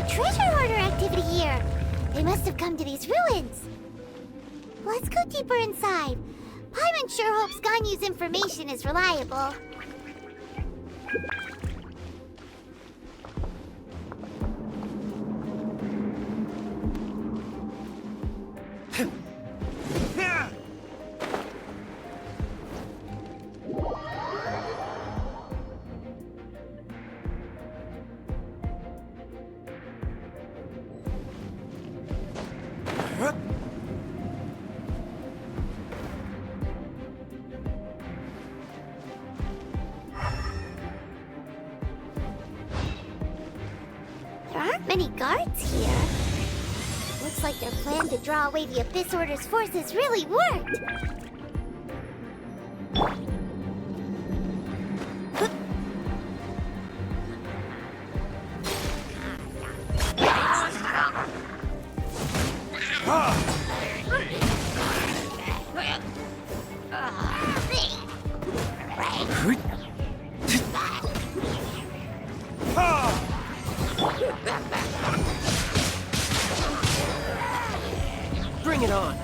Treasure hoarder activity here. They must have come to these ruins. Let's go deeper inside. Paimon sure hopes Ganyu's information is reliable. Many guards here. Looks like their plan to draw away the Abyss Order's forces really worked. Bring it on!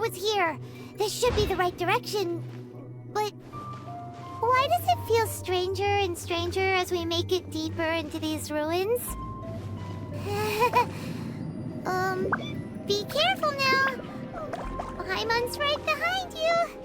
Was here. This should be the right direction. But why does it feel stranger and stranger as we make it deeper into these ruins? Be careful now. Paimon's right behind you.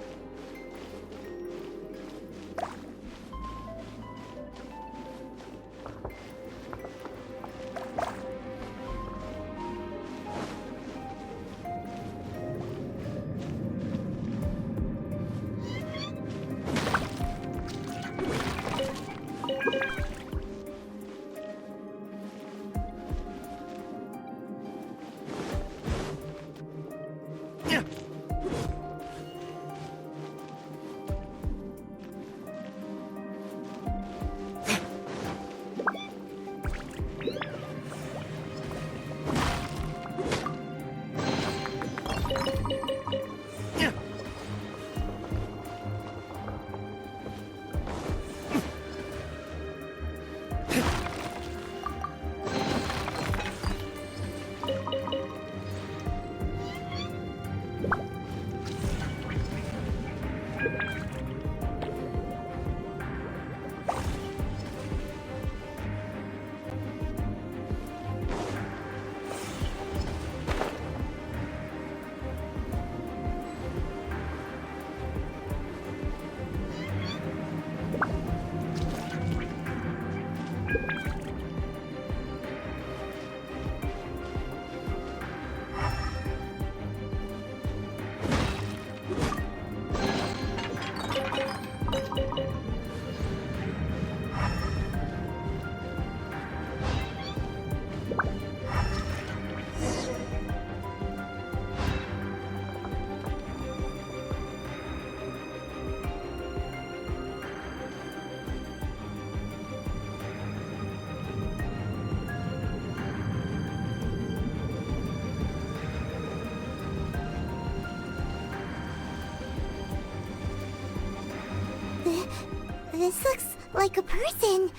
This looks like a person.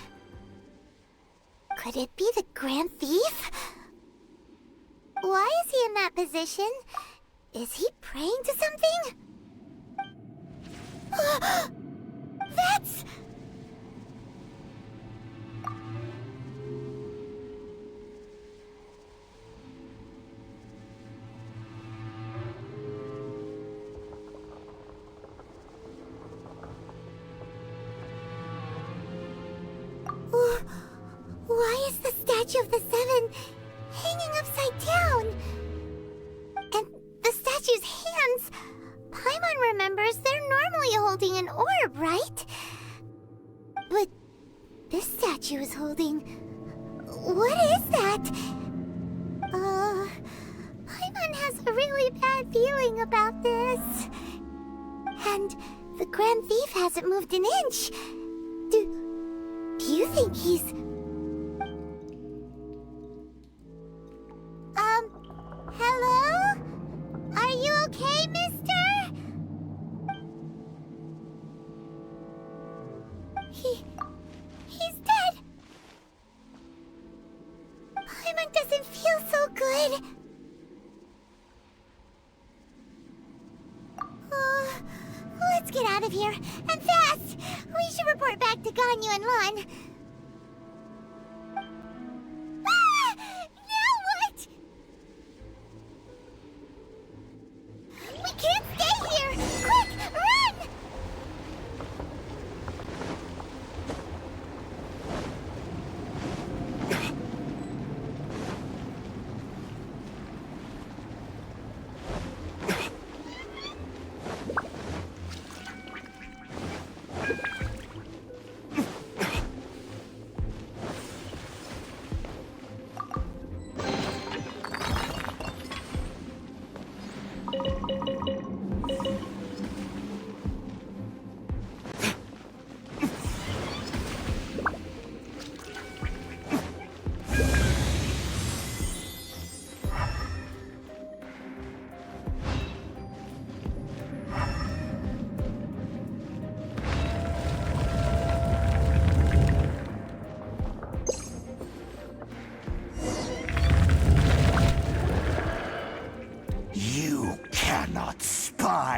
Could it be the Grand Thief? Why is he in that position? Is he praying to something? That's... Why is the statue of the Seven hanging upside down? And the statue's hands... Paimon remembers they're normally holding an orb, right? But this statue is holding... What is that? Paimon has a really bad feeling about this. And the Grand Thief hasn't moved an inch. Do you think he's... Hello? Are you okay, mister? He's dead. Paimon doesn't feel so good. Let's get out of here, and fast! We should report back to Ganyu and Lon. Now what? We can't stay here! Quick, run!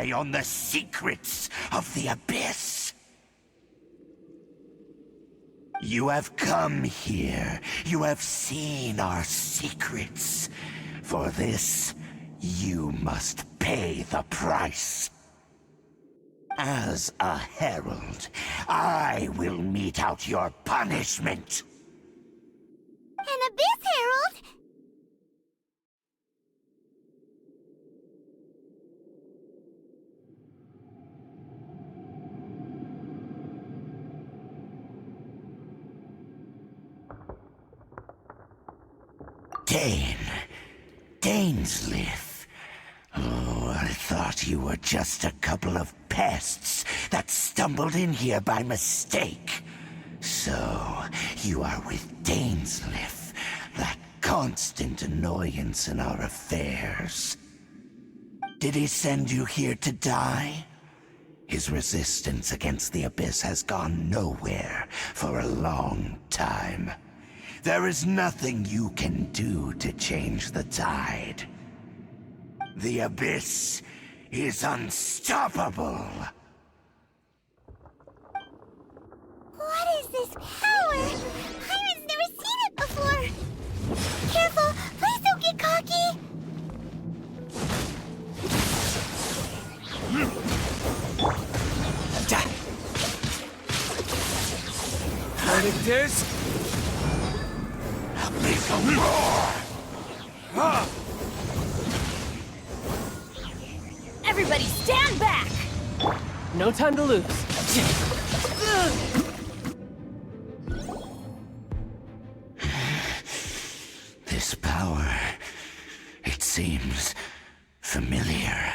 rely on the secrets of the Abyss. You have come here. You have seen our secrets. For this, you must pay the price. As a herald, I will mete out your punishment. An Abyss Herald? Dainsleif. Oh, I thought you were just a couple of pests that stumbled in here by mistake. So, you are with Dainsleif, that constant annoyance in our affairs. Did he send you here to die? His resistance against the Abyss has gone nowhere for a long time. There is nothing you can do to change the tide. The Abyss is unstoppable. What is this power? Pirate's never seen it before. Careful, please don't get cocky. Predictors? Make a roar! Everybody stand back! No time to lose. This power, it seems familiar.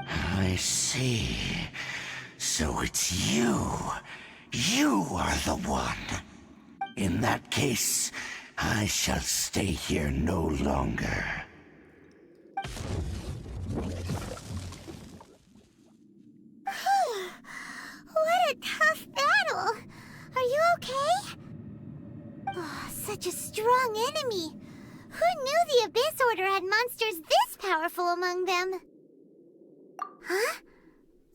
I see. So it's you. You are the one. In that case, I shall stay here no longer. What a tough battle. Are you okay? Oh, such a strong enemy. Who knew the Abyss Order had monsters this powerful among them? Huh?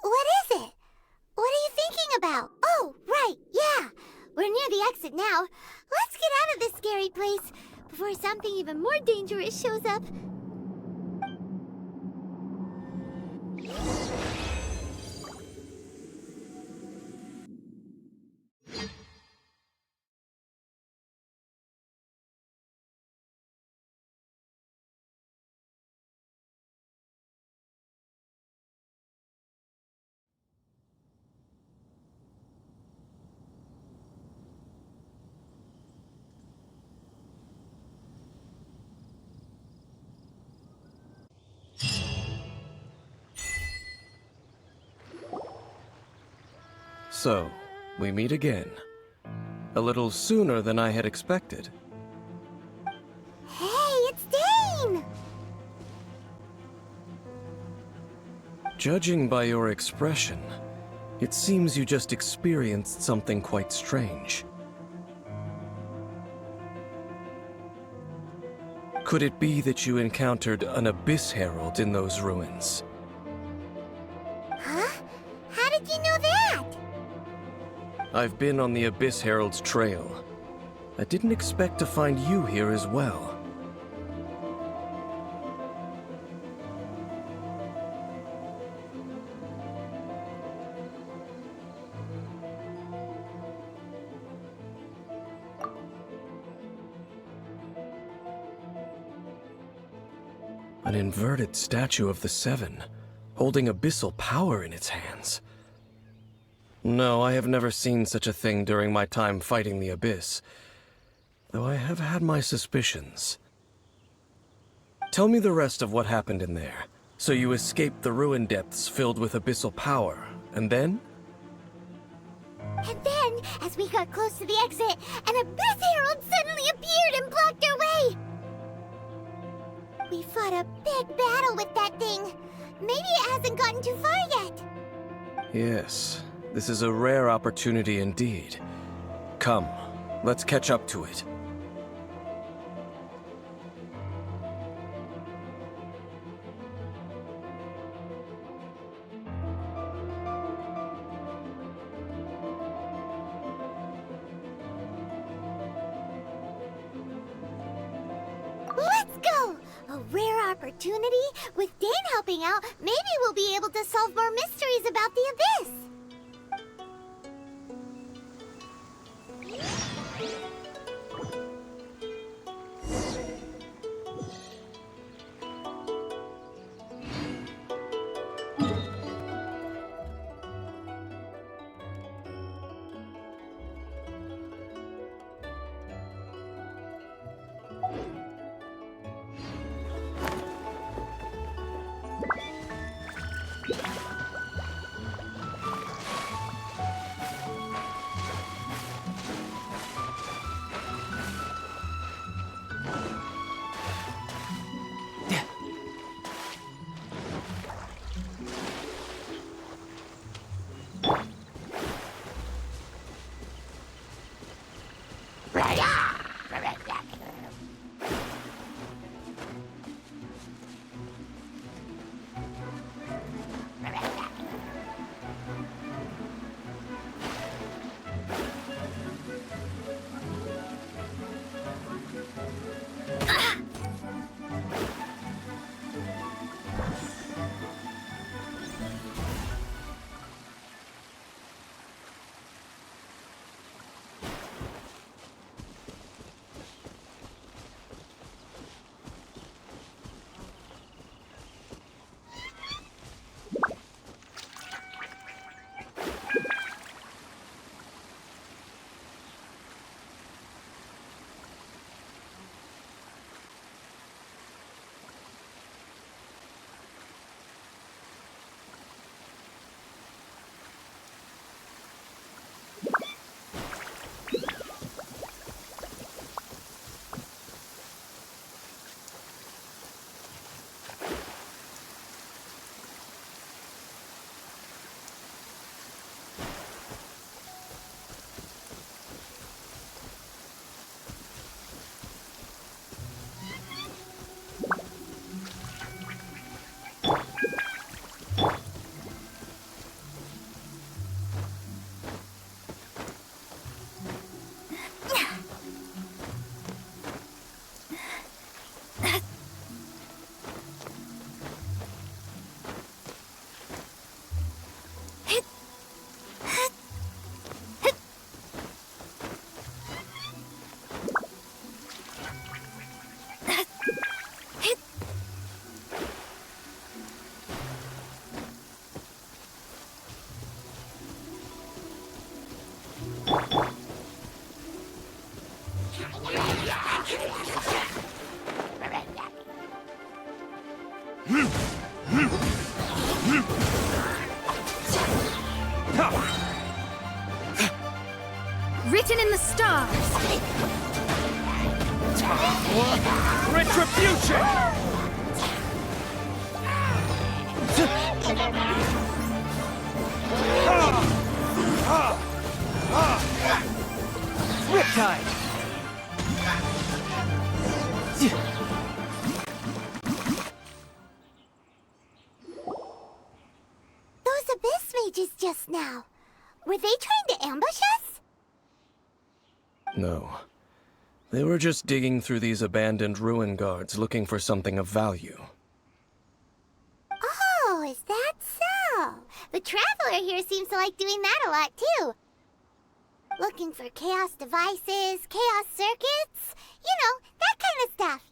What is it? What are you thinking about? Oh, right, yeah. We're near the exit now. Let's get out of this scary place before something even more dangerous shows up. So, we meet again. A little sooner than I had expected. Hey, it's Dane! Judging by your expression, it seems you just experienced something quite strange. Could it be that you encountered an Abyss Herald in those ruins? Huh? How did you know that? I've been on the Abyss Herald's trail. I didn't expect to find you here as well. An inverted statue of the Seven, holding abyssal power in its hands. No, I have never seen such a thing during my time fighting the Abyss, though I have had my suspicions. Tell me the rest of what happened in there. So you escaped the ruin depths filled with abyssal power, and then? And then, as we got close to the exit, an Abyss Herald suddenly appeared and blocked our way! We fought a big battle with that thing. Maybe it hasn't gotten too far yet. Yes, this is a rare opportunity indeed. Come, let's catch up to it. A rare opportunity? With Dane helping out, maybe we'll be able to solve more mysteries about the Abyss! Written in the stars. Retribution! Riptide! Those Abyss mages just now. Were they trying to ambush us? No. They were just digging through these abandoned ruin guards looking for something of value. Oh, is that so? The Traveler here seems to like doing that a lot, too. Looking for chaos devices, chaos circuits, you know, that kind of stuff.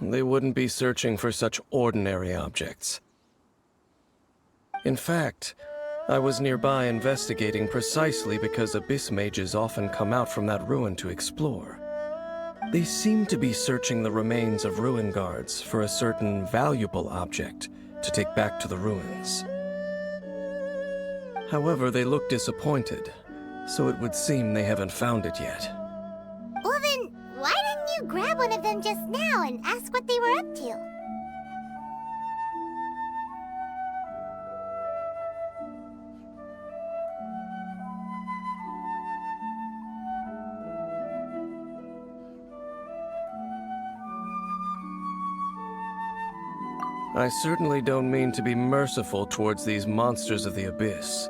They wouldn't be searching for such ordinary objects. In fact, I was nearby investigating precisely because Abyss mages often come out from that ruin to explore. They seem to be searching the remains of ruin guards for a certain valuable object to take back to the ruins. However, they look disappointed, so it would seem they haven't found it yet. Well then, why didn't you grab one of them just now and ask what they were up to? I certainly don't mean to be merciful towards these monsters of the Abyss.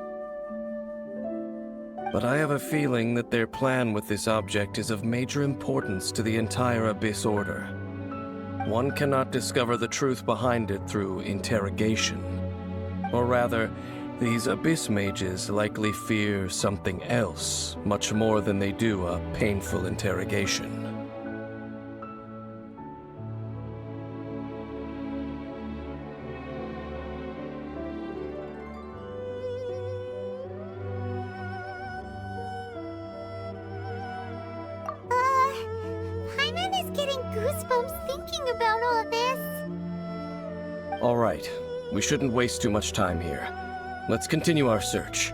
But I have a feeling that their plan with this object is of major importance to the entire Abyss Order. One cannot discover the truth behind it through interrogation. Or rather, these Abyss mages likely fear something else, much more than they do a painful interrogation. Paimon is getting goosebumps thinking about all this. All right, we shouldn't waste too much time here. Let's continue our search.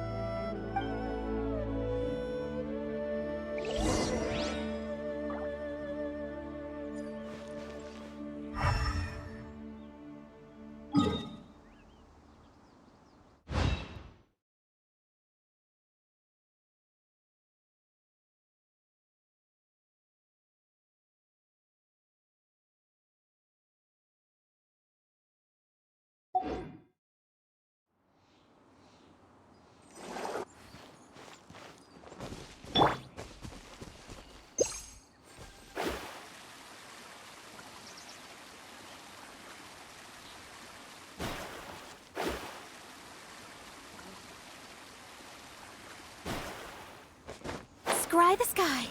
Scry the sky.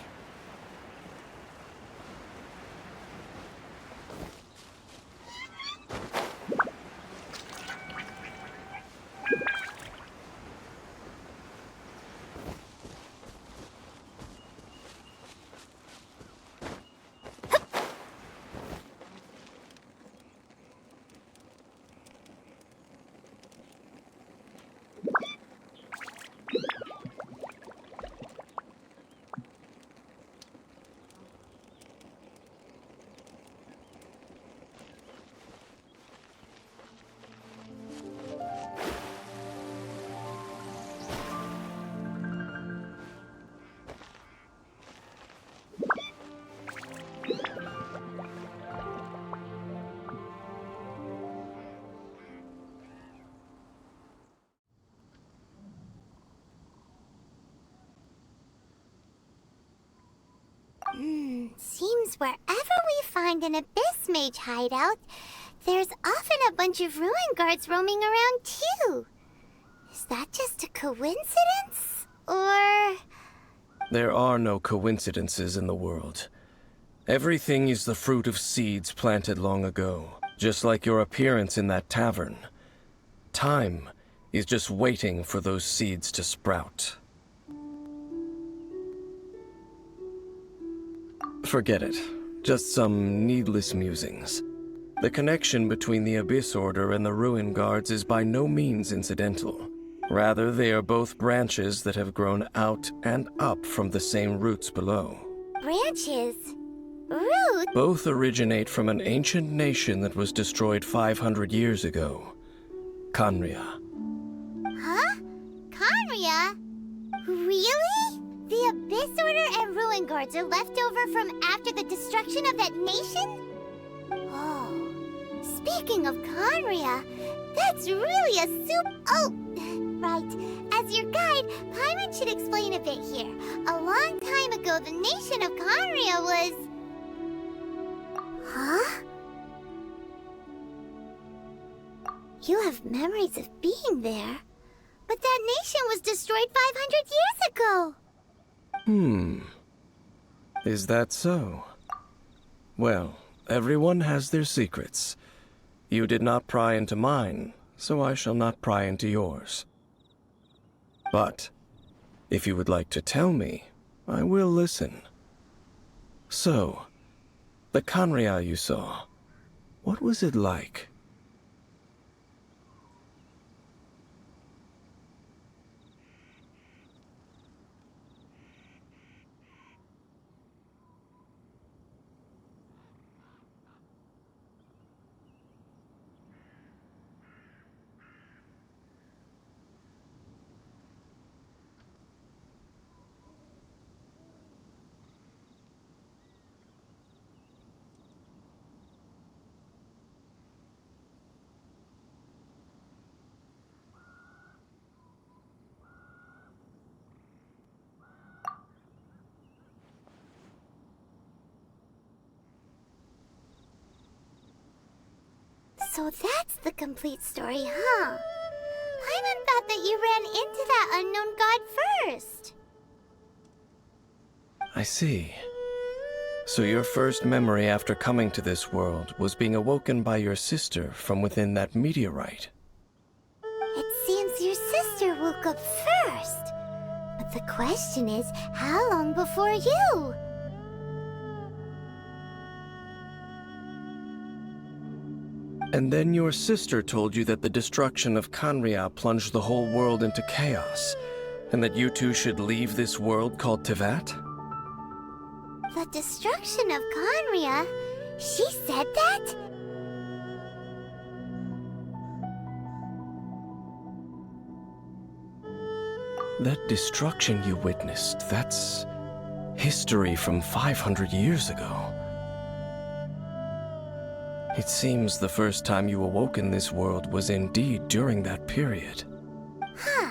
Seems wherever we find an Abyss Mage hideout, there's often a bunch of ruin guards roaming around too. Is that just a coincidence? Or... There are no coincidences in the world. Everything is the fruit of seeds planted long ago, just like your appearance in that tavern. Time is just waiting for those seeds to sprout. Forget it. Just some needless musings. The connection between the Abyss Order and the Ruin Guards is by no means incidental. Rather, they are both branches that have grown out and up from the same roots below. branches? Roots? Both originate from an ancient nation that was destroyed 500 years ago. Khaenri'ah. Huh? Khaenri'ah? Really? The Abyss Order and Ruin Guards are left over from after the destruction of that nation? Oh, speaking of Khaenri'ah, that's really a right. As your guide, Paimon should explain a bit here. A long time ago, the nation of Khaenri'ah was... Huh? You have memories of being there. But that nation was destroyed 500 years ago. Is that so? Well, everyone has their secrets. You did not pry into mine, so I shall not pry into yours. But, if you would like to tell me, I will listen. So, the Khaenri'ah you saw, what was it like? So that's the complete story, huh? Paimon thought that you ran into that unknown god first. I see. So your first memory after coming to this world was being awoken by your sister from within that meteorite. It seems your sister woke up first. But the question is, how long before you? And then your sister told you that the destruction of Canria plunged the whole world into chaos, and that you two should leave this world called Tevat? The destruction of Conria? She said that? That destruction you witnessed, that's history from 500 years ago. It seems the first time you awoke in this world was indeed during that period. Huh.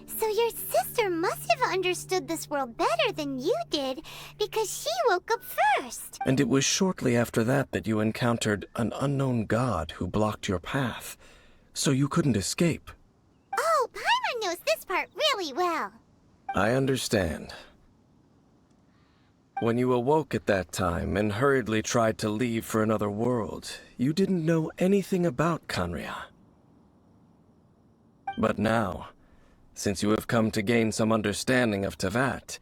So your sister must have understood this world better than you did, because she woke up first. And it was shortly after that that you encountered an unknown god who blocked your path, so you couldn't escape. Oh, Paimon knows this part really well. I understand. When you awoke at that time and hurriedly tried to leave for another world, you didn't know anything about Canria. But now, since you have come to gain some understanding of Tevat,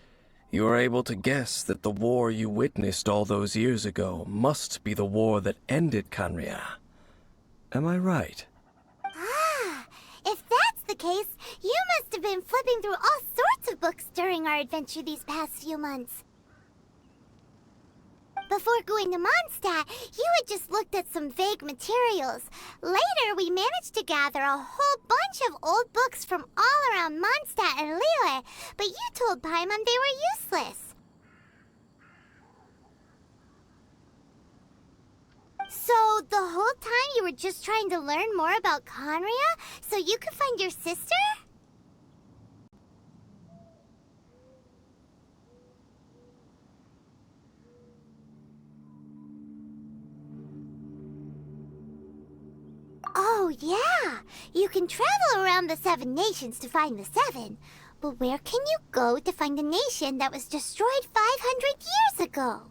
you are able to guess that the war you witnessed all those years ago must be the war that ended Canria. Am I right? Ah, if that's the case, you must have been flipping through all sorts of books during our adventure these past few months. Before going to Mondstadt, you had just looked at some vague materials. Later, we managed to gather a whole bunch of old books from all around Mondstadt and Liyue, but you told Paimon they were useless. So, the whole time you were just trying to learn more about Canria so you could find your sister? Oh, yeah! You can travel around the 7 nations to find the 7. But where can you go to find a nation that was destroyed 500 years ago?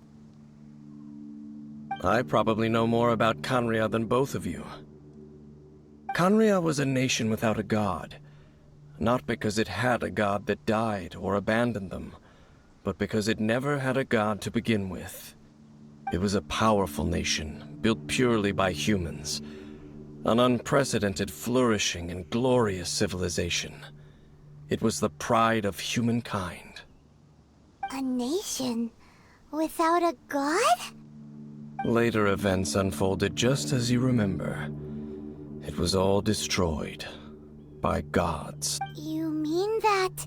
I probably know more about Canria than both of you. Canria was a nation without a god. Not because it had a god that died or abandoned them, but because it never had a god to begin with. It was a powerful nation, built purely by humans. An unprecedented, flourishing, and glorious civilization. It was the pride of humankind. A nation without a god? Later events unfolded just as you remember. It was all destroyed by gods. You mean that...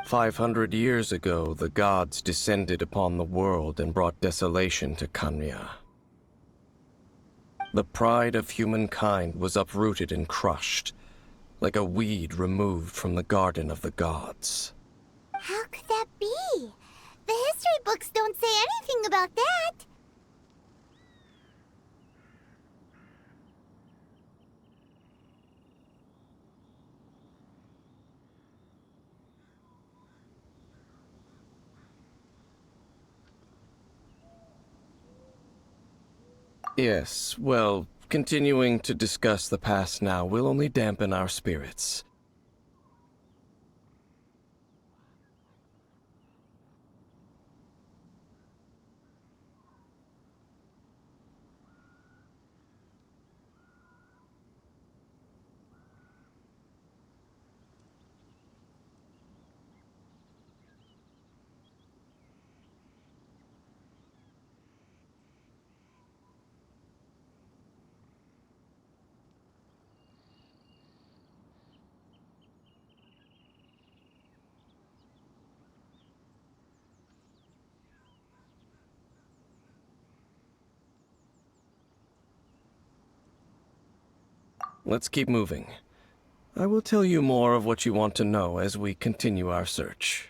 500 years ago, the gods descended upon the world and brought desolation to Canria. The pride of humankind was uprooted and crushed, like a weed removed from the garden of the gods. How could that be? The history books don't say anything about that. Yes, well, continuing to discuss the past now will only dampen our spirits. Let's keep moving. I will tell you more of what you want to know as we continue our search.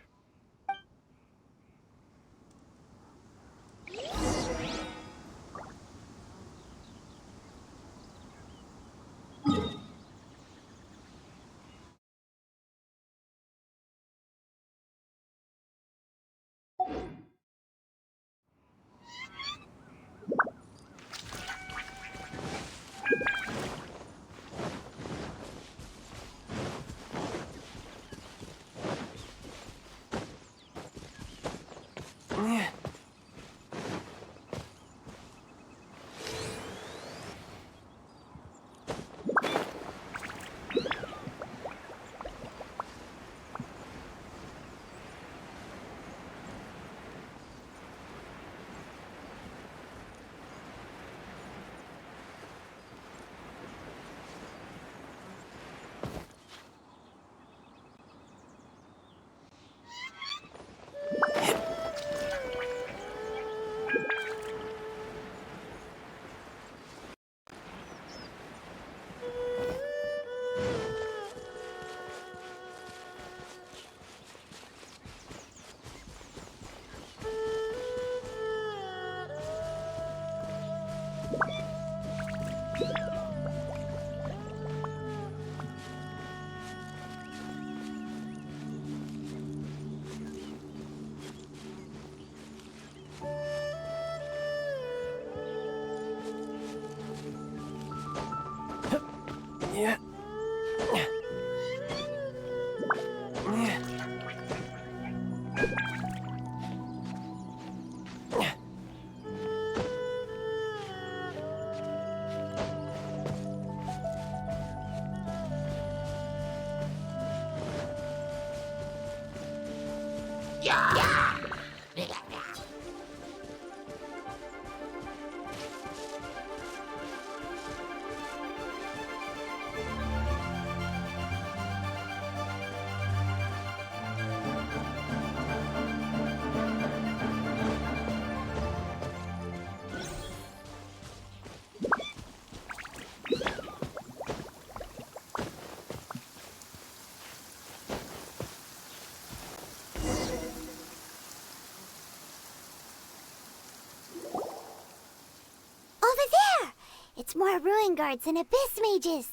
It's more ruin guards and abyss mages.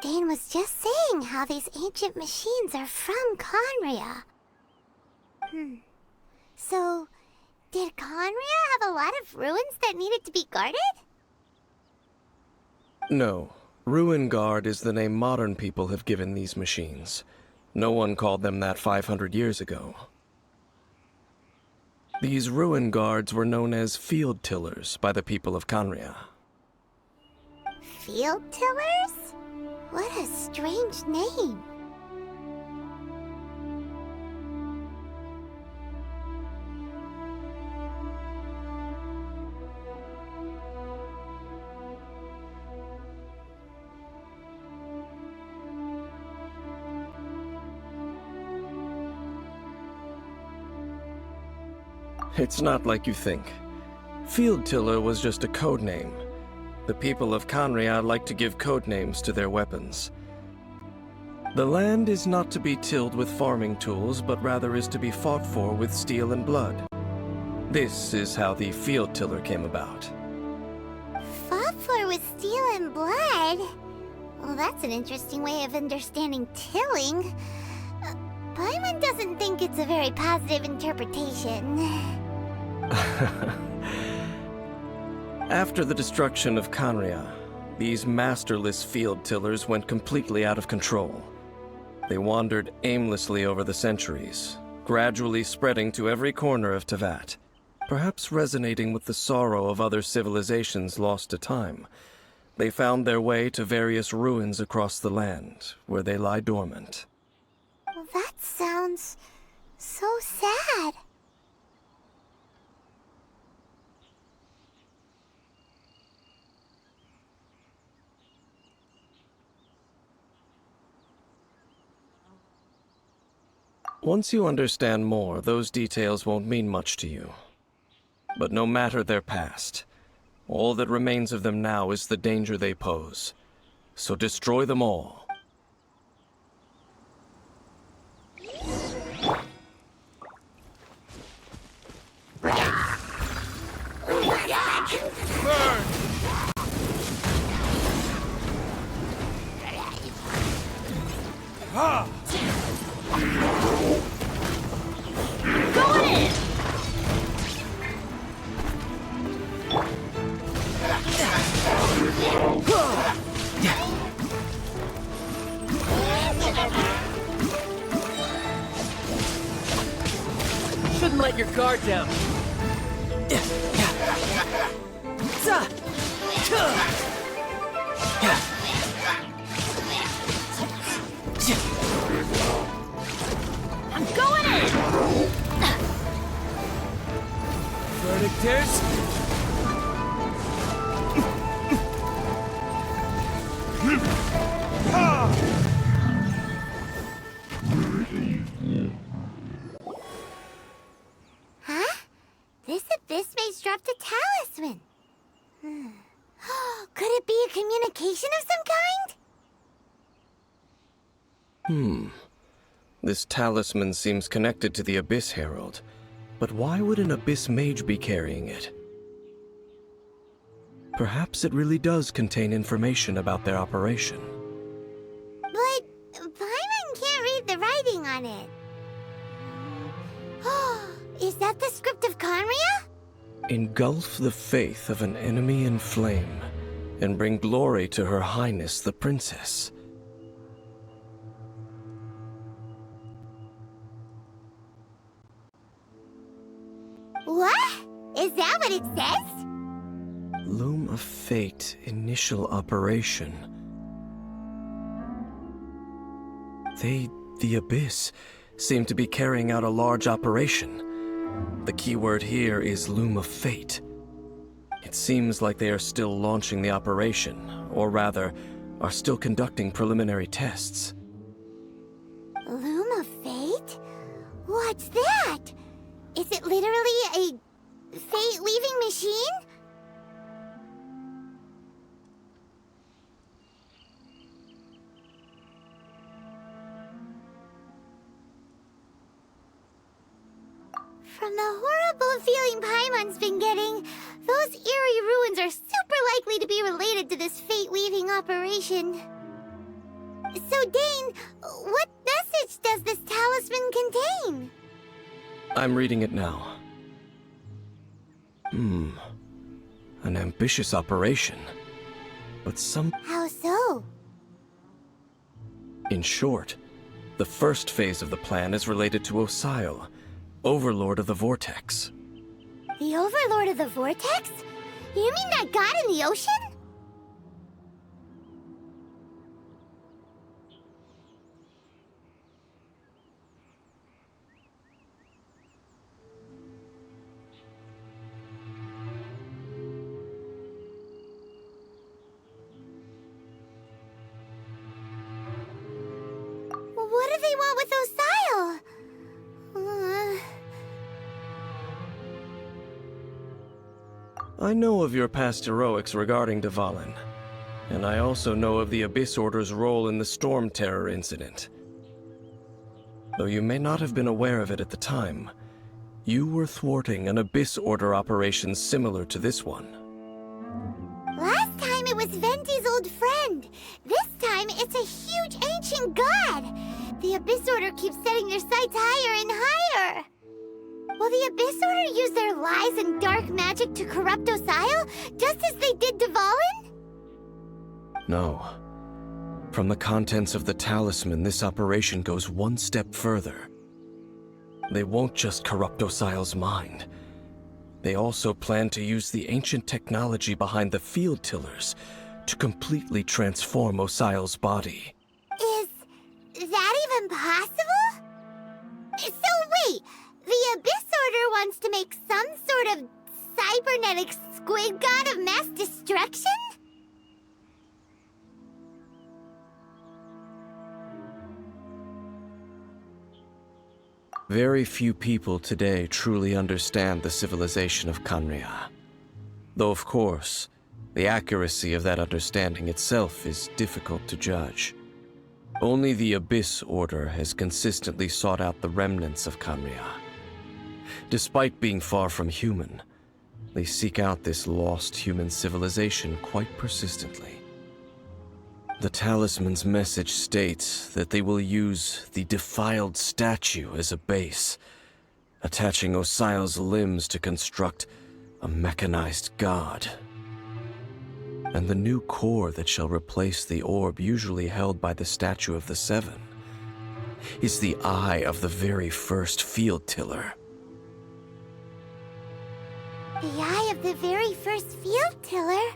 Dane was just saying how these ancient machines are from Conria. So, did Conria have a lot of ruins that needed to be guarded? No. Ruin Guard is the name modern people have given these machines. No one called them that 500 years ago. These ruin guards were known as field tillers by the people of Conria. Field tillers? What a strange name. It's not like you think. Field Tiller was just a code name. The people of Conria like to give code names to their weapons. The land is not to be tilled with farming tools, but rather is to be fought for with steel and blood. This is how the Field Tiller came about. Fought for with steel and blood? Well, that's an interesting way of understanding tilling. Paimon doesn't think it's a very positive interpretation. After the destruction of Conria, these masterless field tillers went completely out of control. They wandered aimlessly over the centuries, gradually spreading to every corner of Teyvat, perhaps resonating with the sorrow of other civilizations lost to time. They found their way to various ruins across the land, where they lie dormant. Well, that sounds so sad. Once you understand more, those details won't mean much to you. But no matter their past, all that remains of them now is the danger they pose. So destroy them all. let your guard down. I'm going in! Verdict is... Huh? This abyss maze dropped a talisman. Could it be a communication of some kind? This talisman seems connected to the Abyss Herald. But why would an Abyss Mage be carrying it? Perhaps it really does contain information about their operation. But Paimon can't read the writing on it. Is that the script of Conria? Engulf the faith of an enemy in flame, and bring glory to Her Highness the Princess. What? Is that what it says? Loom of Fate, initial operation. The Abyss, seem to be carrying out a large operation. The keyword here is Loom of Fate. It seems like they are still launching the operation, or rather, are still conducting preliminary tests. Loom of Fate? What's that? Is it literally a fate-leaving machine? From the horrible feeling Paimon's been getting, those eerie ruins are super likely to be related to this fate-weaving operation. So, Dane, what message does this talisman contain? I'm reading it now. An ambitious operation. But How so? In short, the first phase of the plan is related to Osile, Overlord of the Vortex. The Overlord of the Vortex? You mean that god in the ocean? What do they want with Osile? I know of your past heroics regarding Dvalin, and I also know of the Abyss Order's role in the Storm Terror incident. Though you may not have been aware of it at the time, you were thwarting an Abyss Order operation similar to this one. Last time it was Venti's old friend. This time it's a huge ancient god. The Abyss Order keeps setting their sights higher and higher. Will the Abyss Order use their lies and dark magic to corrupt Osile, just as they did Dvalin? No. From the contents of the talisman, this operation goes one step further. They won't just corrupt Osile's mind. They also plan to use the ancient technology behind the field tillers to completely transform Osile's body. Is that even possible? So wait, the Abyss Order wants to make some sort of cybernetic squid god of mass destruction? Very few people today truly understand the civilization of Conria. Though of course, the accuracy of that understanding itself is difficult to judge. Only the Abyss Order has consistently sought out the remnants of Conria. Despite being far from human, they seek out this lost human civilization quite persistently. The talisman's message states that they will use the defiled statue as a base, attaching Osile's limbs to construct a mechanized god. And the new core that shall replace the orb usually held by the Statue of the Seven is the eye of the very first field tiller. The eye of the very first field tiller.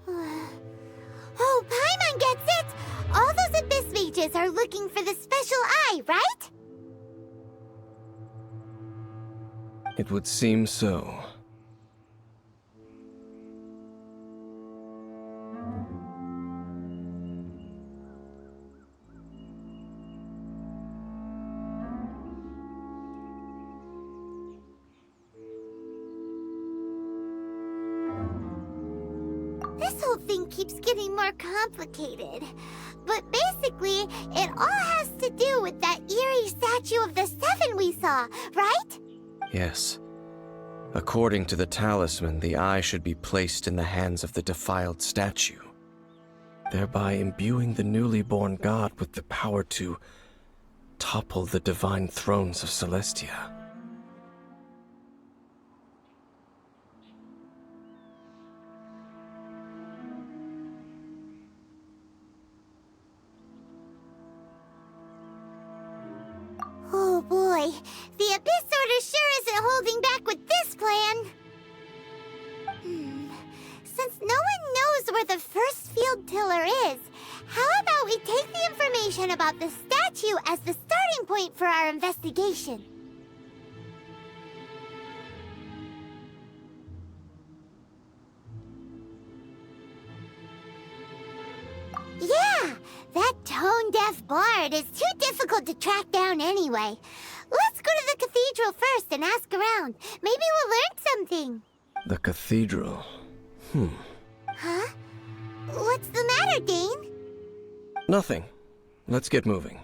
Oh, Paimon gets it! All those abyss mages are looking for the special eye, right? It would seem so. This whole thing keeps getting more complicated. But basically, it all has to do with that eerie statue of the Seven we saw, right? Yes. According to the talisman, the eye should be placed in the hands of the defiled statue, thereby imbuing the newly born god with the power to topple the divine thrones of Celestia. Oh boy, the Abyss Order sure isn't holding back with this plan. Since no one knows where the first field tiller is, how about we take the information about the statue as the starting point for our investigation? Yeah, that tone-deaf bard is too difficult to track down anyway. Let's go to the cathedral first and ask around. Maybe we'll learn something. The cathedral. Huh? What's the matter, Dane? Nothing. Let's get moving.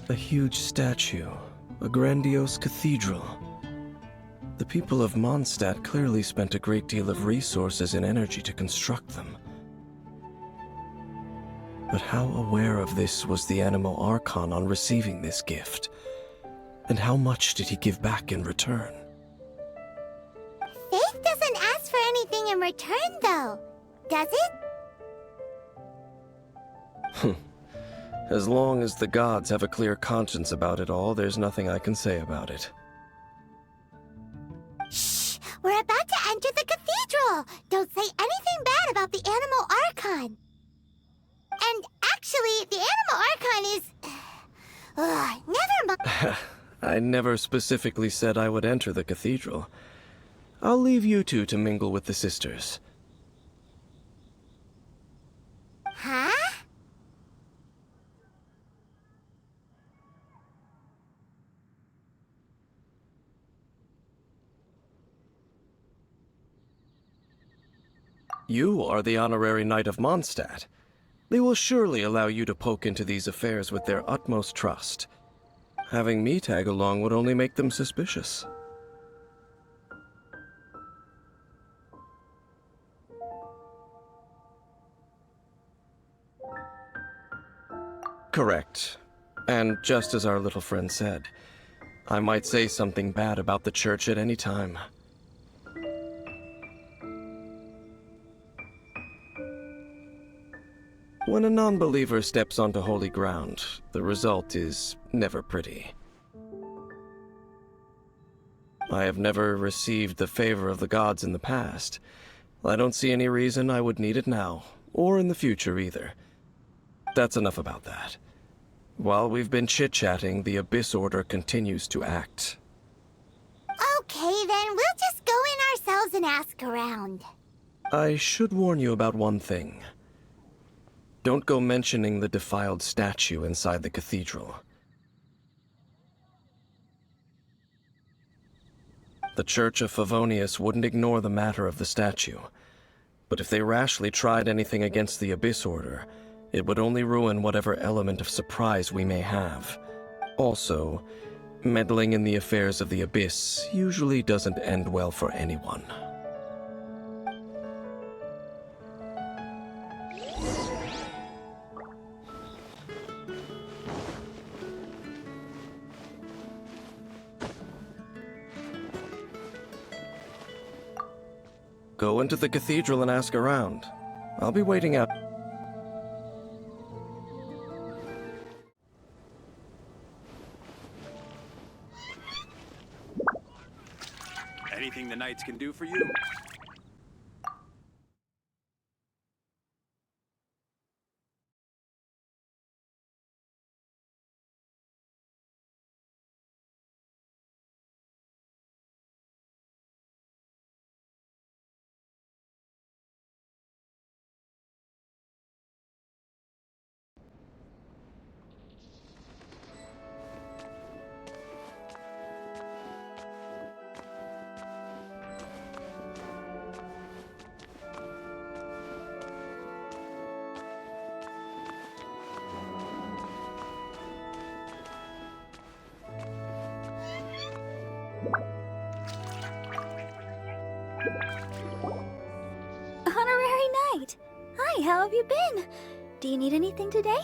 A huge statue, a grandiose cathedral. The people of Mondstadt clearly spent a great deal of resources and energy to construct them. But how aware of this was the Animo Archon on receiving this gift? And how much did he give back in return? Faith doesn't ask for anything in return, though, does it? As long as the gods have a clear conscience about it all, there's nothing I can say about it. Shh! We're about to enter the cathedral! Don't say anything bad about the Animo Archon! And actually, the Animo Archon is... never mind. I never specifically said I would enter the cathedral. I'll leave you two to mingle with the sisters. Huh? You are the honorary knight of Mondstadt. They will surely allow you to poke into these affairs with their utmost trust. Having me tag along would only make them suspicious. Correct. And just as our little friend said, I might say something bad about the church at any time. When a non-believer steps onto holy ground, the result is never pretty. I have never received the favor of the gods in the past. I don't see any reason I would need it now, or in the future either. That's enough about that. While we've been chit-chatting, the Abyss Order continues to act. Okay, then we'll just go in ourselves and ask around. I should warn you about one thing. Don't go mentioning the defiled statue inside the cathedral. The Church of Favonius wouldn't ignore the matter of the statue. But if they rashly tried anything against the Abyss Order, it would only ruin whatever element of surprise we may have. Also, meddling in the affairs of the Abyss usually doesn't end well for anyone. Go into the cathedral and ask around. I'll be waiting out. Anything the Knights can do for you? Honorary Knight! Hi, how have you been? Do you need anything today?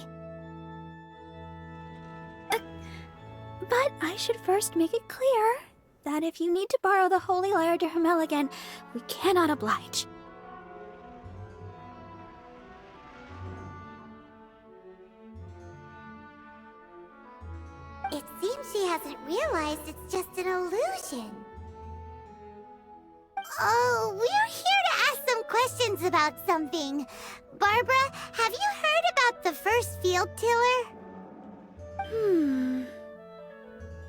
But I should first make it clear that if you need to borrow the Holy Lyre to Hermel again, we cannot oblige. It seems she hasn't realized it's just an illusion. Oh, we're here to ask some questions about something. Barbara, have you heard about the first field tiller?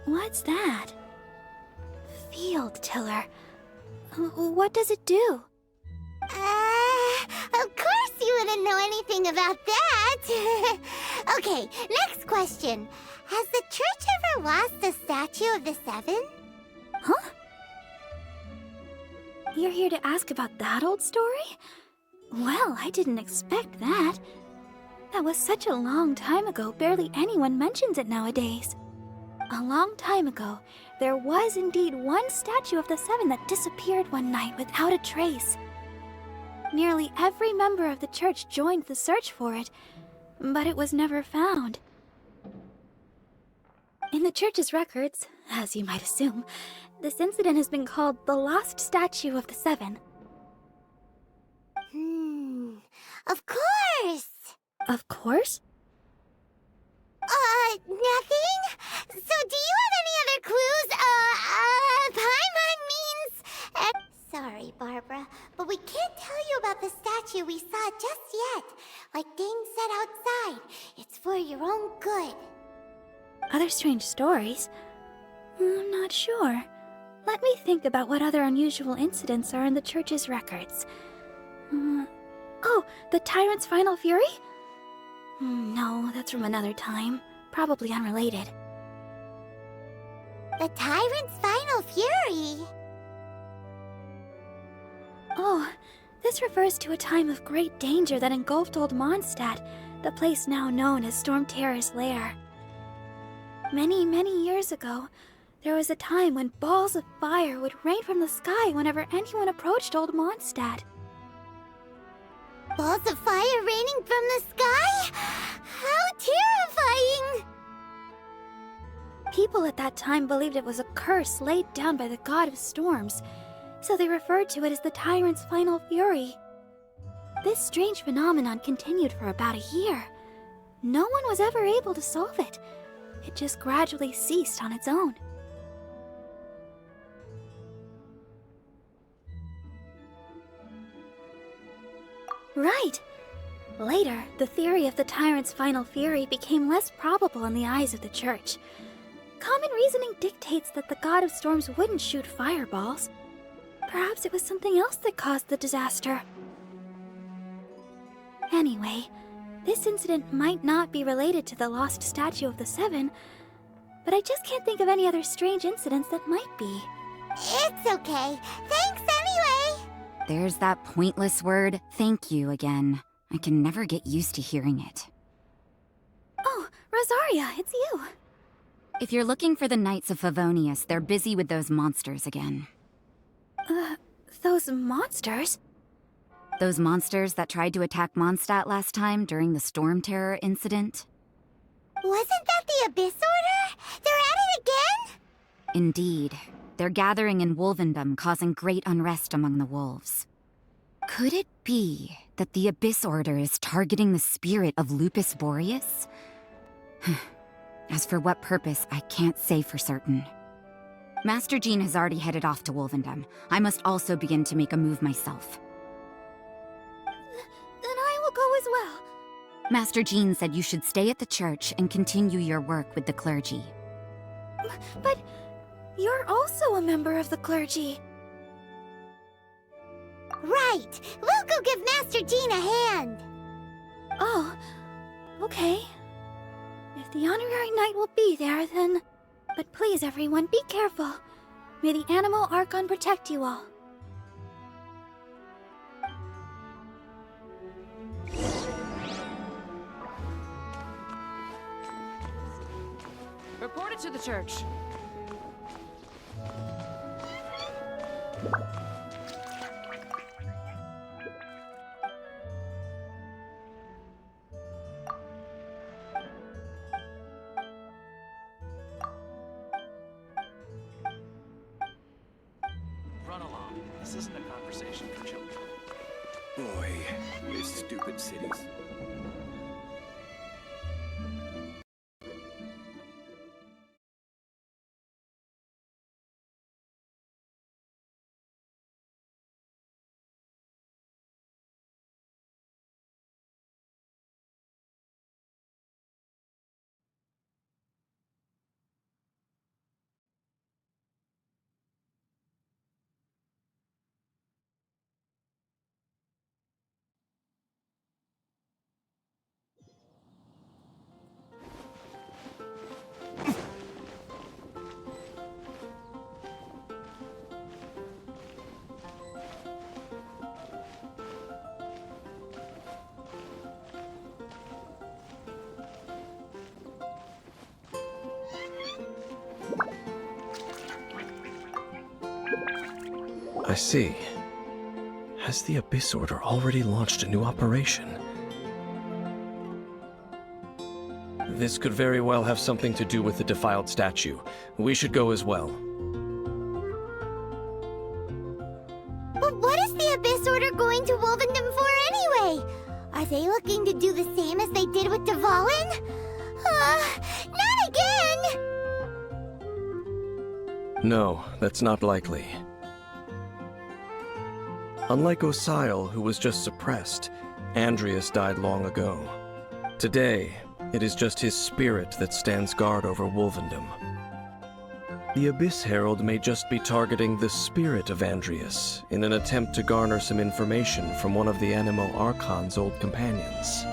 What's that? Field tiller. What does it do? Of course you wouldn't know anything about that. Okay, next question. Has the church ever lost a statue of the Seven? Huh? You're here to ask about that old story? Well, I didn't expect that. That was such a long time ago, barely anyone mentions it nowadays. A long time ago, there was indeed one statue of the Seven that disappeared one night without a trace. Nearly every member of the church joined the search for it, but it was never found. In the church's records, as you might assume, this incident has been called the Lost Statue of the Seven. Of course! Of course? Nothing? So do you have any other clues? Paimon means... Sorry, Barbara, but we can't tell you about the statue we saw just yet. Like Dane said outside, it's for your own good. Other strange stories? I'm not sure. Let me think about what other unusual incidents are in the church's records. Oh, the Tyrant's Final Fury? No, that's from another time. Probably unrelated. The Tyrant's Final Fury? Oh, this refers to a time of great danger that engulfed Old Mondstadt, the place now known as Storm Terror's lair. Many, many years ago, there was a time when balls of fire would rain from the sky whenever anyone approached Old Mondstadt. Balls of fire raining from the sky? How terrifying! People at that time believed it was a curse laid down by the god of storms, so they referred to it as the Tyrant's Final Fury. This strange phenomenon continued for about a year. No one was ever able to solve it. It just gradually ceased on its own. Right. Later, the theory of the tyrant's final fury became less probable in the eyes of the church. Common reasoning dictates that the god of storms wouldn't shoot fireballs. Perhaps it was something else that caused the disaster. Anyway, this incident might not be related to the lost statue of the Seven, but I just can't think of any other strange incidents that might be. It's okay. Thanks anyway. There's that pointless word, thank you, again. I can never get used to hearing it. Oh, Rosaria, it's you. If you're looking for the Knights of Favonius, they're busy with those monsters again. Those monsters? Those monsters that tried to attack Mondstadt last time during the Storm Terror incident? Wasn't that the Abyss Order? They're at it again? Indeed. They're gathering in Wolvendom, causing great unrest among the wolves. Could it be that the Abyss Order is targeting the spirit of Lupus Boreas? As for what purpose, I can't say for certain. Master Jean has already headed off to Wolvendom. I must also begin to make a move myself. Then I will go as well. Master Jean said you should stay at the church and continue your work with the clergy. But you're also a member of the clergy. Right. We'll go give Master Jean a hand. Oh, okay. If the honorary knight will be there, then... But please, everyone, be careful. May the animal Archon protect you all. Report it to the church. Run along. This isn't a conversation for children. Boy, these stupid cities. I see. Has the Abyss Order already launched a new operation? This could very well have something to do with the defiled statue. We should go as well. But what is the Abyss Order going to Wolvendom for anyway? Are they looking to do the same as they did with Dvalin? Not again! No, that's not likely. Unlike Osile, who was just suppressed, Andreas died long ago. Today, it is just his spirit that stands guard over Wolvendom. The Abyss Herald may just be targeting the spirit of Andreas in an attempt to garner some information from one of the Animo Archon's old companions.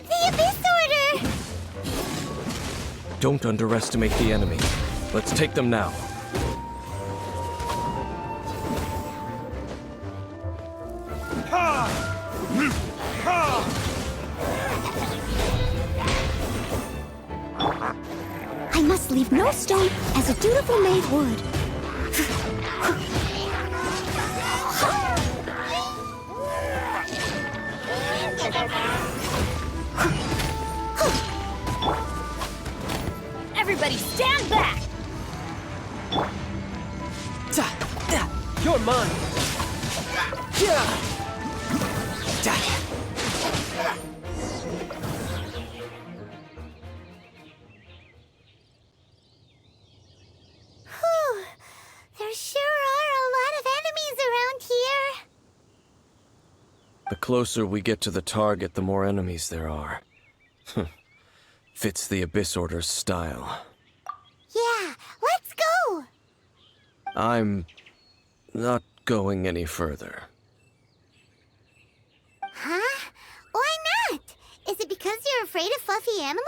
The Abyss Order! Don't underestimate the enemy. Let's take them now. I must leave no stone as a dutiful maid would. Everybody stand back! You're mine. Whew. There sure are a lot of enemies around here. The closer we get to the target, the more enemies there are. Fits the Abyss Order's style. Yeah, let's go! I'm not going any further. Huh? Why not? Is it because you're afraid of fluffy animals?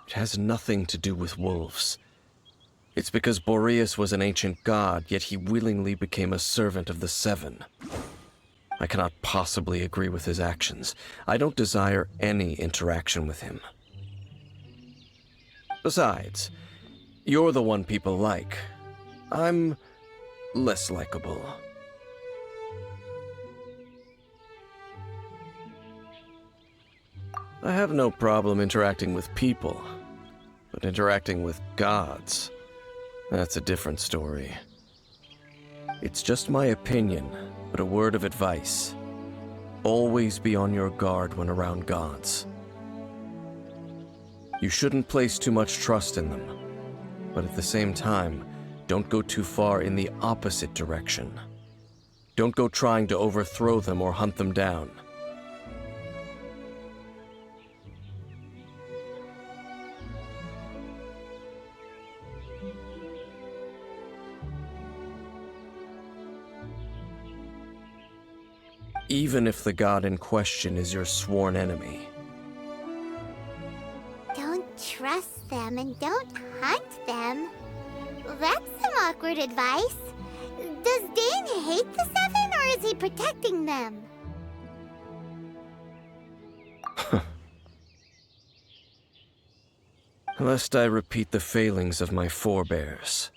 It has nothing to do with wolves. It's because Boreas was an ancient god, yet he willingly became a servant of the Seven. I cannot possibly agree with his actions. I don't desire any interaction with him. Besides, you're the one people like. I'm less likable. I have no problem interacting with people, but interacting with gods, that's a different story. It's just my opinion, but a word of advice. Always be on your guard when around gods. You shouldn't place too much trust in them, but at the same time, don't go too far in the opposite direction. Don't go trying to overthrow them or hunt them down. Even if the god in question is your sworn enemy. Don't trust them and don't hunt them. That's some awkward advice. Does Dane hate the Seven, or is he protecting them? Lest I repeat the failings of my forebears,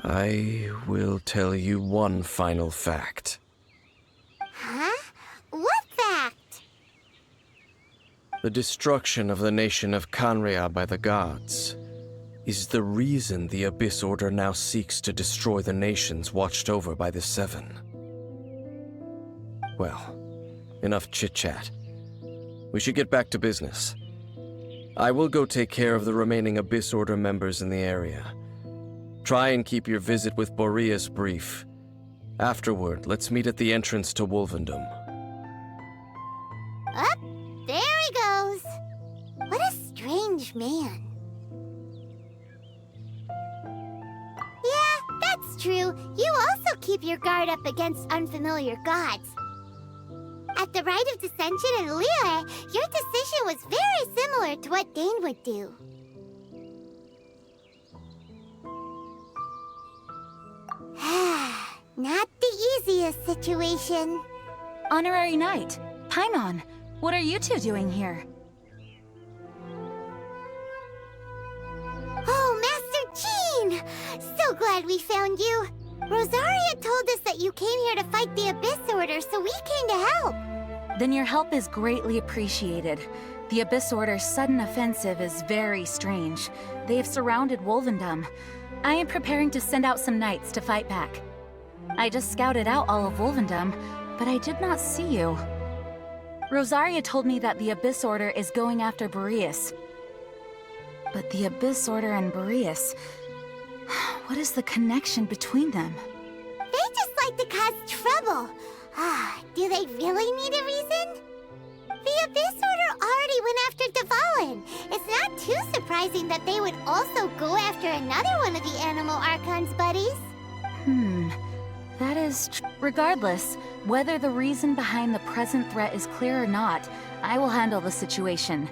I will tell you one final fact. Huh? What fact? The destruction of the nation of Canria by the gods is the reason the Abyss Order now seeks to destroy the nations watched over by the Seven. Well, enough chit-chat. We should get back to business. I will go take care of the remaining Abyss Order members in the area. Try and keep your visit with Boreas brief. Afterward, let's meet at the entrance to Wolvendom. Up, there he goes. What a strange man. Yeah, that's true. You also keep your guard up against unfamiliar gods. At the Rite of Dissension in Liyue, your decision was very similar to what Dane would do. Not the easiest situation. Honorary Knight, Paimon, what are you two doing here? Oh, Master Jean! So glad we found you. Rosaria told us that you came here to fight the Abyss Order, so we came to help. Then your help is greatly appreciated. The Abyss Order's sudden offensive is very strange. They have surrounded Wolvendom. I am preparing to send out some knights to fight back. I just scouted out all of Wolvendom, but I did not see you. Rosaria told me that the Abyss Order is going after Boreas. But the Abyss Order and Boreas... what is the connection between them? They just like to cause thinking that they would also go after another one of the Animal Archon's buddies. That is regardless, whether the reason behind the present threat is clear or not, I will handle the situation.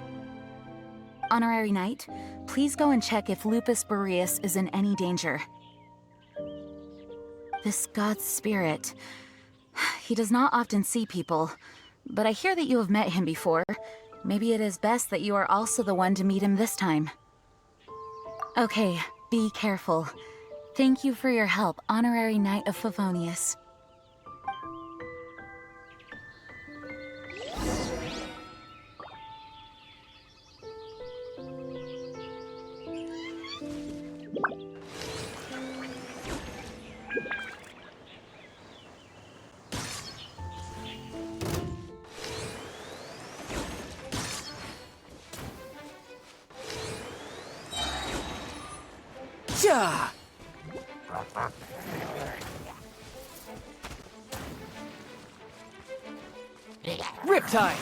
Honorary Knight, please go and check if Lupus Boreas is in any danger. This god's spirit... He does not often see people, but I hear that you have met him before. Maybe it is best that you are also the one to meet him this time. Okay, be careful. Thank you for your help, Honorary Knight of Favonius. Yeah! Riptide!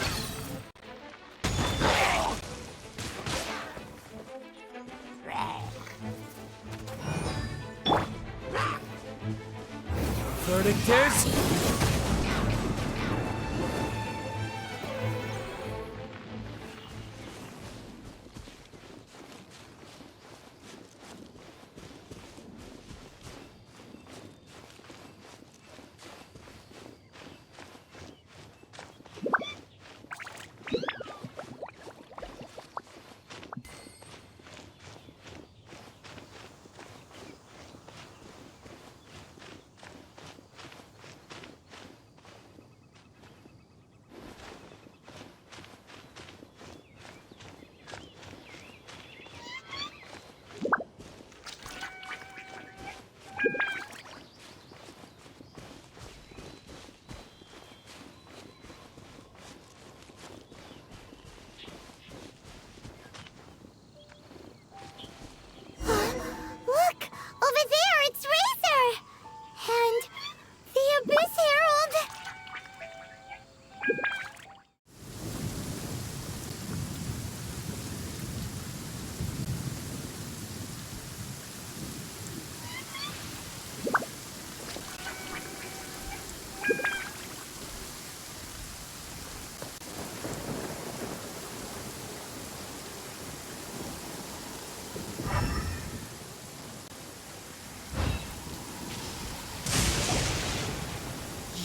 Verdict is...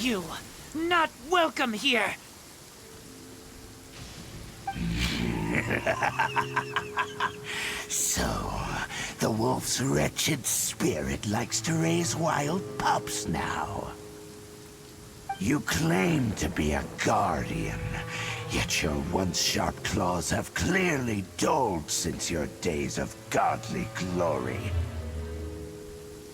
You, not welcome here! So, the wolf's wretched spirit likes to raise wild pups now. You claim to be a guardian, yet your once sharp claws have clearly dulled since your days of godly glory.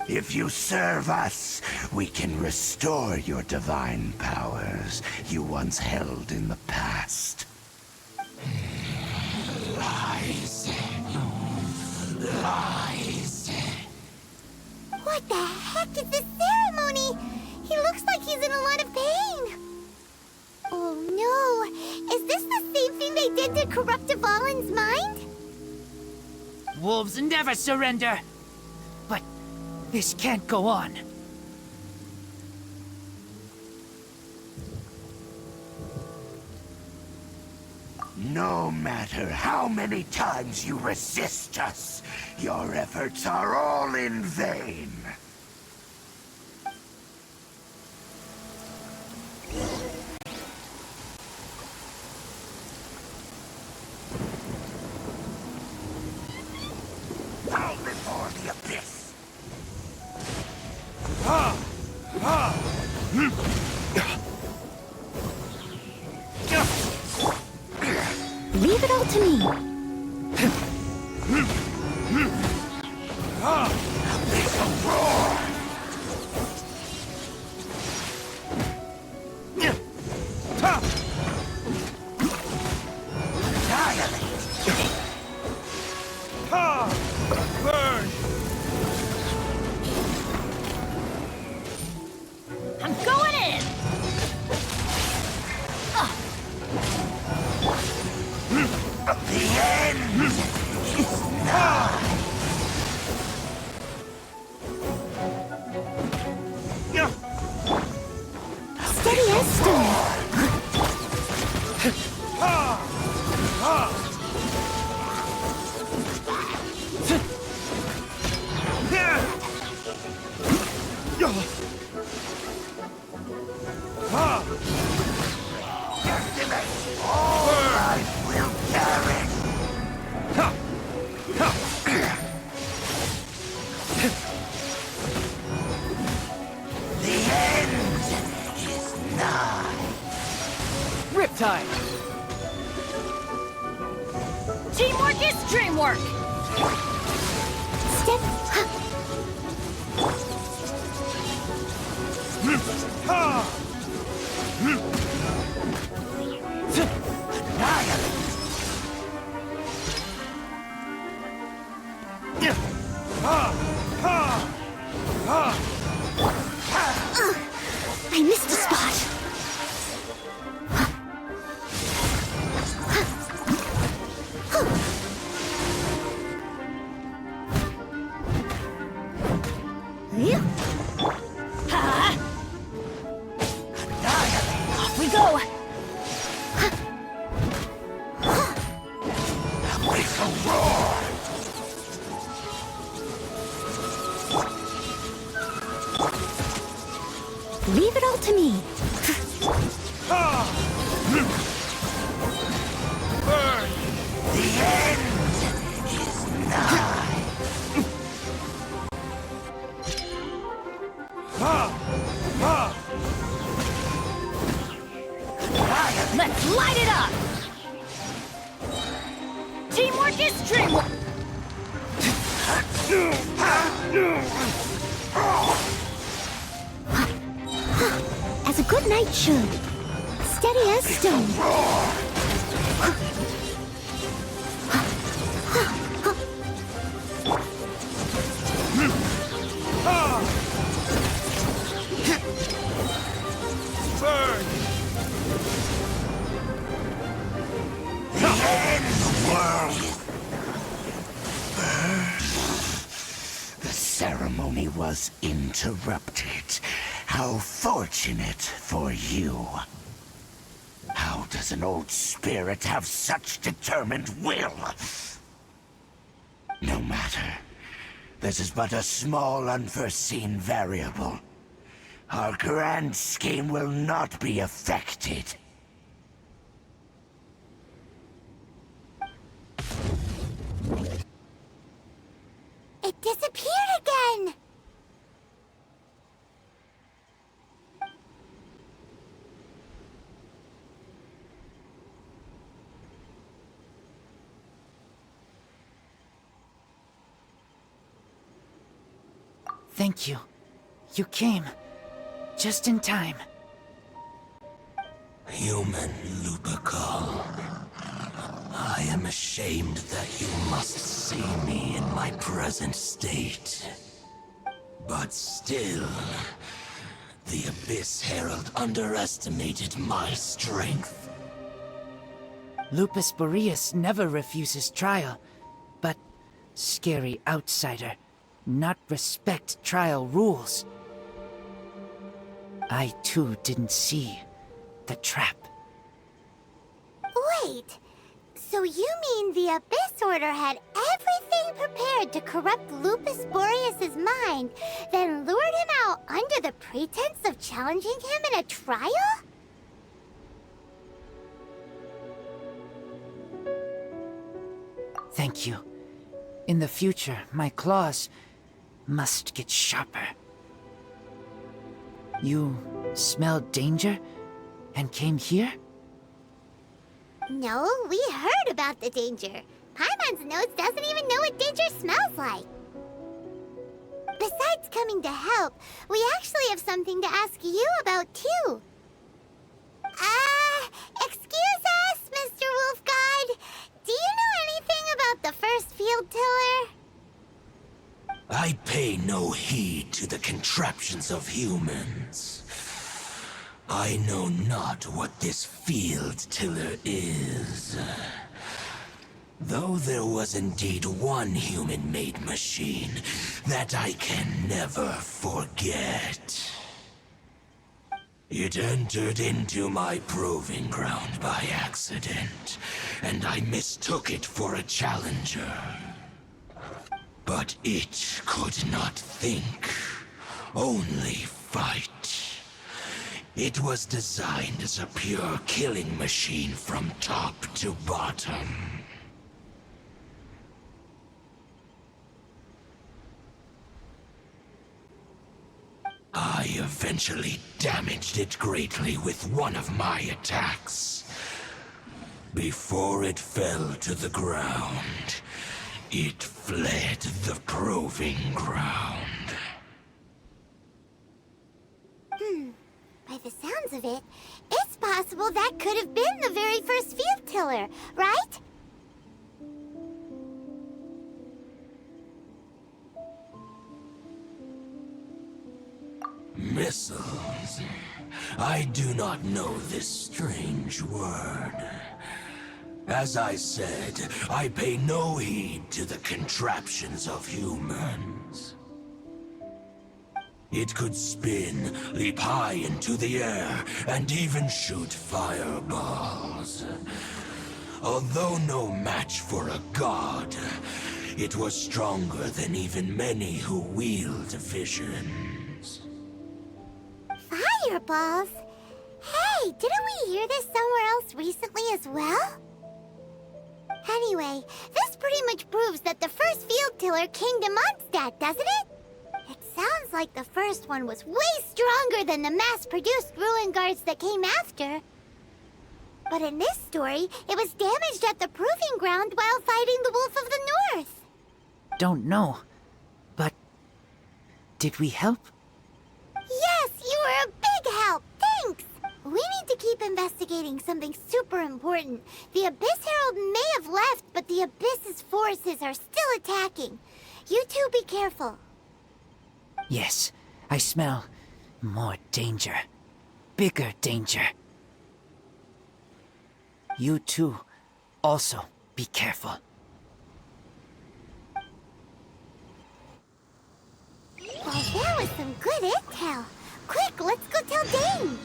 If you serve us, we can restore your divine powers you once held in the past. Lies. Lies. What the heck is this ceremony? He looks like he's in a lot of pain. Oh no, is this the same thing they did to corrupt Dvalin's mind? Wolves never surrender! But this can't go on. No matter how many times you resist us, your efforts are all in vain. Bow before the abyss. Leave it all to me. Abyssal roar! Burn! I'm going in! The Riptide! Teamwork is dreamwork! Step. I missed a spot. Off we go! With a roar! Leave it all to me. The end is nigh. Let's light it up! Teamwork is dreamwork! As a good knight should. Steady as stone. The ceremony was interrupted. How fortunate for you. How does an old spirit have such determined will? No matter. This is but a small unforeseen variable. Our grand scheme will not be affected. It disappeared again! Thank you. You came. Just in time. Human Lupercal, I am ashamed that you must see me in my present state. But still, the Abyss Herald underestimated my strength. Lupus Boreas never refuses trial, but scary outsider, not respect trial rules. I too didn't see the trap. Wait, so you mean the Abyss Order had everything prepared to corrupt Lupus Boreas' mind, then lured him out under the pretense of challenging him in a trial? Thank you. In the future, my claws must get sharper. You smelled danger and came here? No, we heard about the danger. Paimon's nose doesn't even know what danger smells like. Besides coming to help, we actually have something to ask you about too. Excuse us, Mr. Wolf God. Do you know anything about the first field tiller? I pay no heed to the contraptions of humans. I know not what this field tiller is. Though there was indeed one human-made machine that I can never forget. It entered into my proving ground by accident, and I mistook it for a challenger. But it could not think, only fight. It was designed as a pure killing machine from top to bottom. I eventually damaged it greatly with one of my attacks. Before it fell to the ground, it fled the proving ground. By the sounds of it, it's possible that could have been the very first field tiller, right? Missiles. I do not know this strange word. As I said, I pay no heed to the contraptions of humans. It could spin, leap high into the air, and even shoot fireballs. Although no match for a god, it was stronger than even many who wield visions. Fireballs? Hey, didn't we hear this somewhere else recently as well? Anyway, this pretty much proves that the first field tiller came to Mondstadt, doesn't it? It sounds like the first one was way stronger than the mass-produced ruin guards that came after. But in this story, it was damaged at the proving ground while fighting the Wolf of the North. Don't know. But did we help? Yes, you were a big help. Thanks. We need to keep investigating something super important. The Abyss Herald may have left, but the Abyss's forces are still attacking. You two be careful. Yes, I smell more danger. Bigger danger. You too, also be careful. Well, there was some good intel. Quick, let's go tell Dane.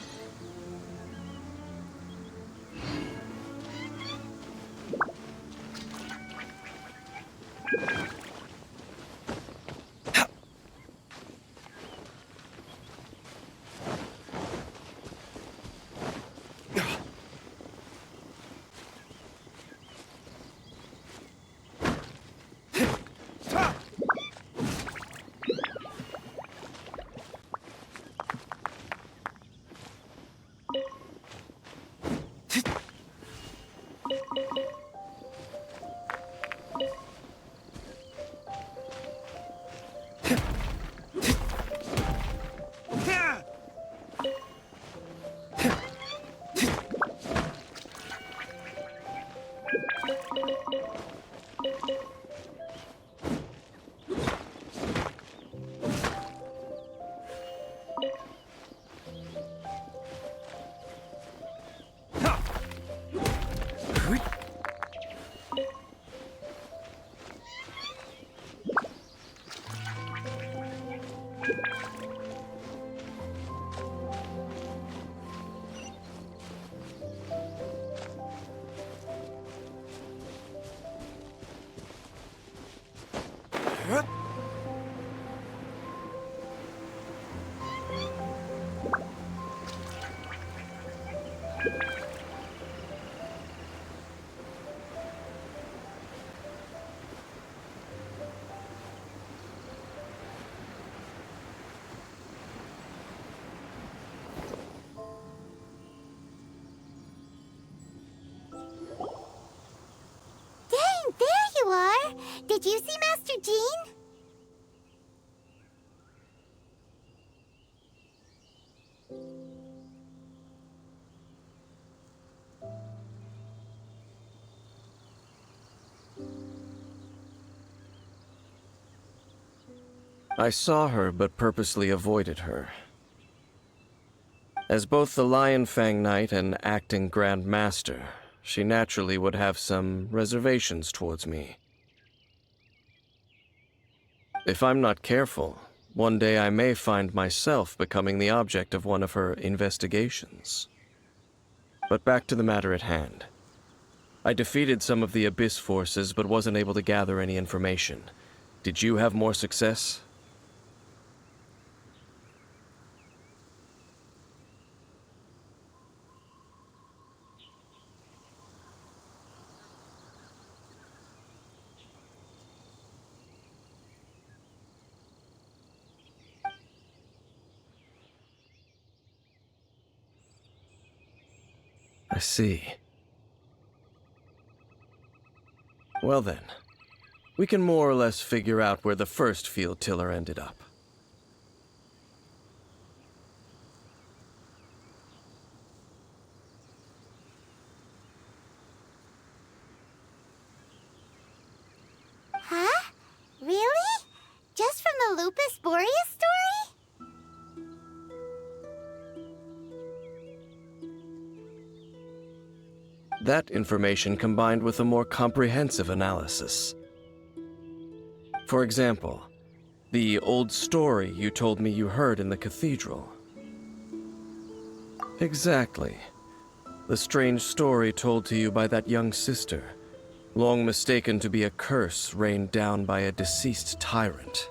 Did you see Master Jean? I saw her, but purposely avoided her. As both the Lion Fang Knight and acting Grand Master, she naturally would have some reservations towards me. If I'm not careful, one day I may find myself becoming the object of one of her investigations. But back to the matter at hand. I defeated some of the Abyss forces, but wasn't able to gather any information. Did you have more success? I see. Well then, we can more or less figure out where the first field tiller ended up. Huh? Really? Just from the Lupus Boreas story? That information combined with a more comprehensive analysis. For example, the old story you told me you heard in the cathedral. Exactly. The strange story told to you by that young sister, long mistaken to be a curse rained down by a deceased tyrant.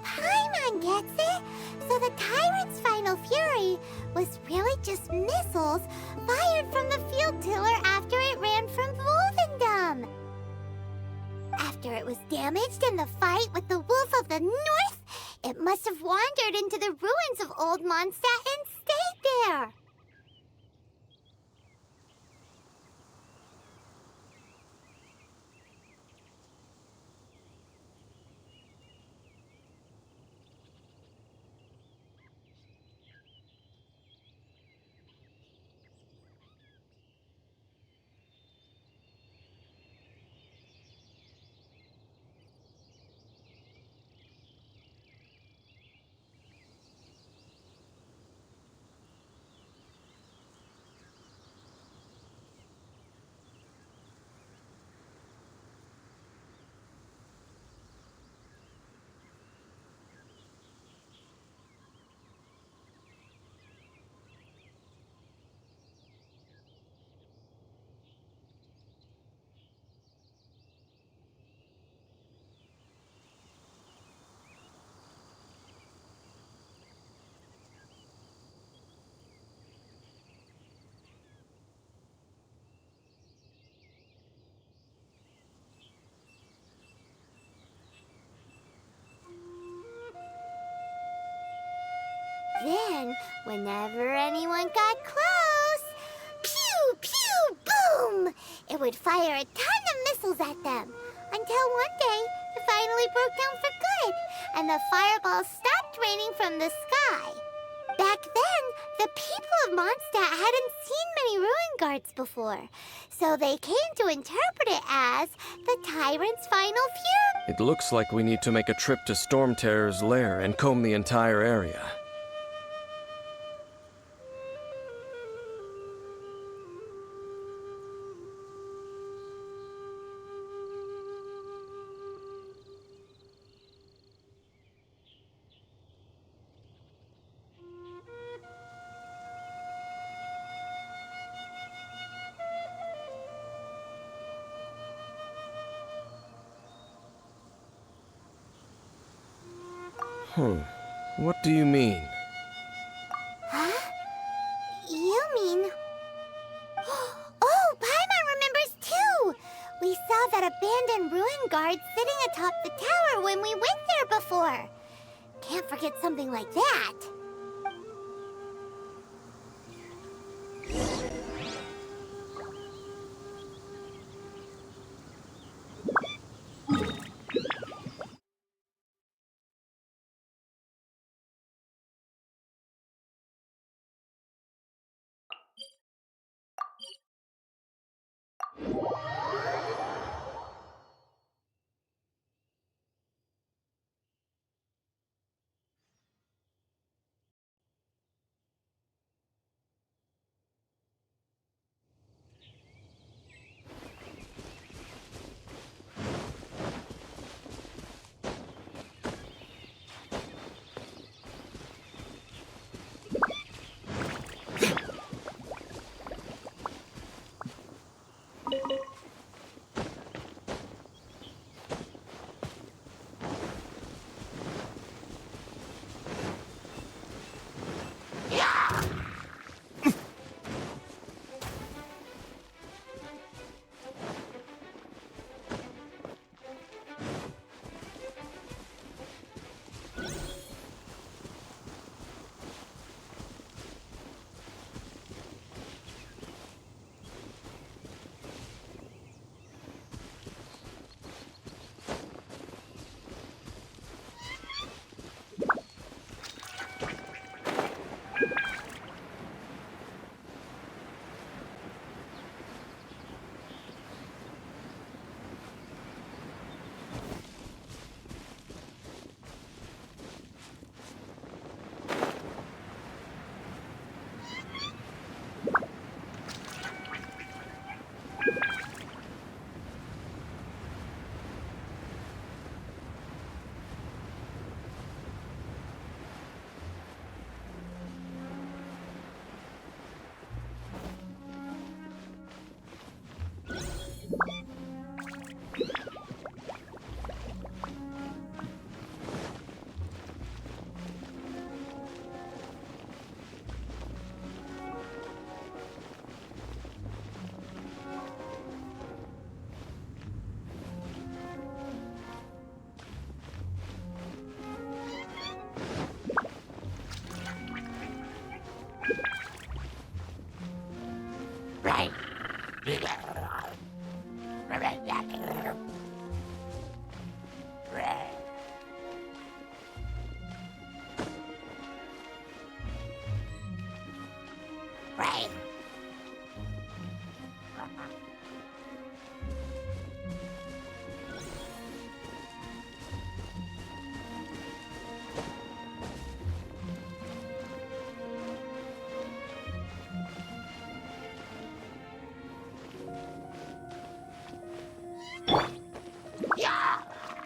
Paimon gets it! So the tyrant's final fury was really just missiles fired from the field tiller after it ran from Wolvendom. After it was damaged in the fight with the Wolf of the North, it must have wandered into the ruins of Old Mondstadt and stayed there. Then, whenever anyone got close, pew, pew, boom! It would fire a ton of missiles at them. Until one day, it finally broke down for good, and the fireballs stopped raining from the sky. Back then, the people of Mondstadt hadn't seen many ruin guards before, so they came to interpret it as the tyrant's final fury. It looks like we need to make a trip to Storm Terror's lair and comb the entire area. What do you mean? Huh? You mean... Oh, Paimon remembers too! We saw that abandoned ruin guard sitting atop the tower when we went there before. Can't forget something like that.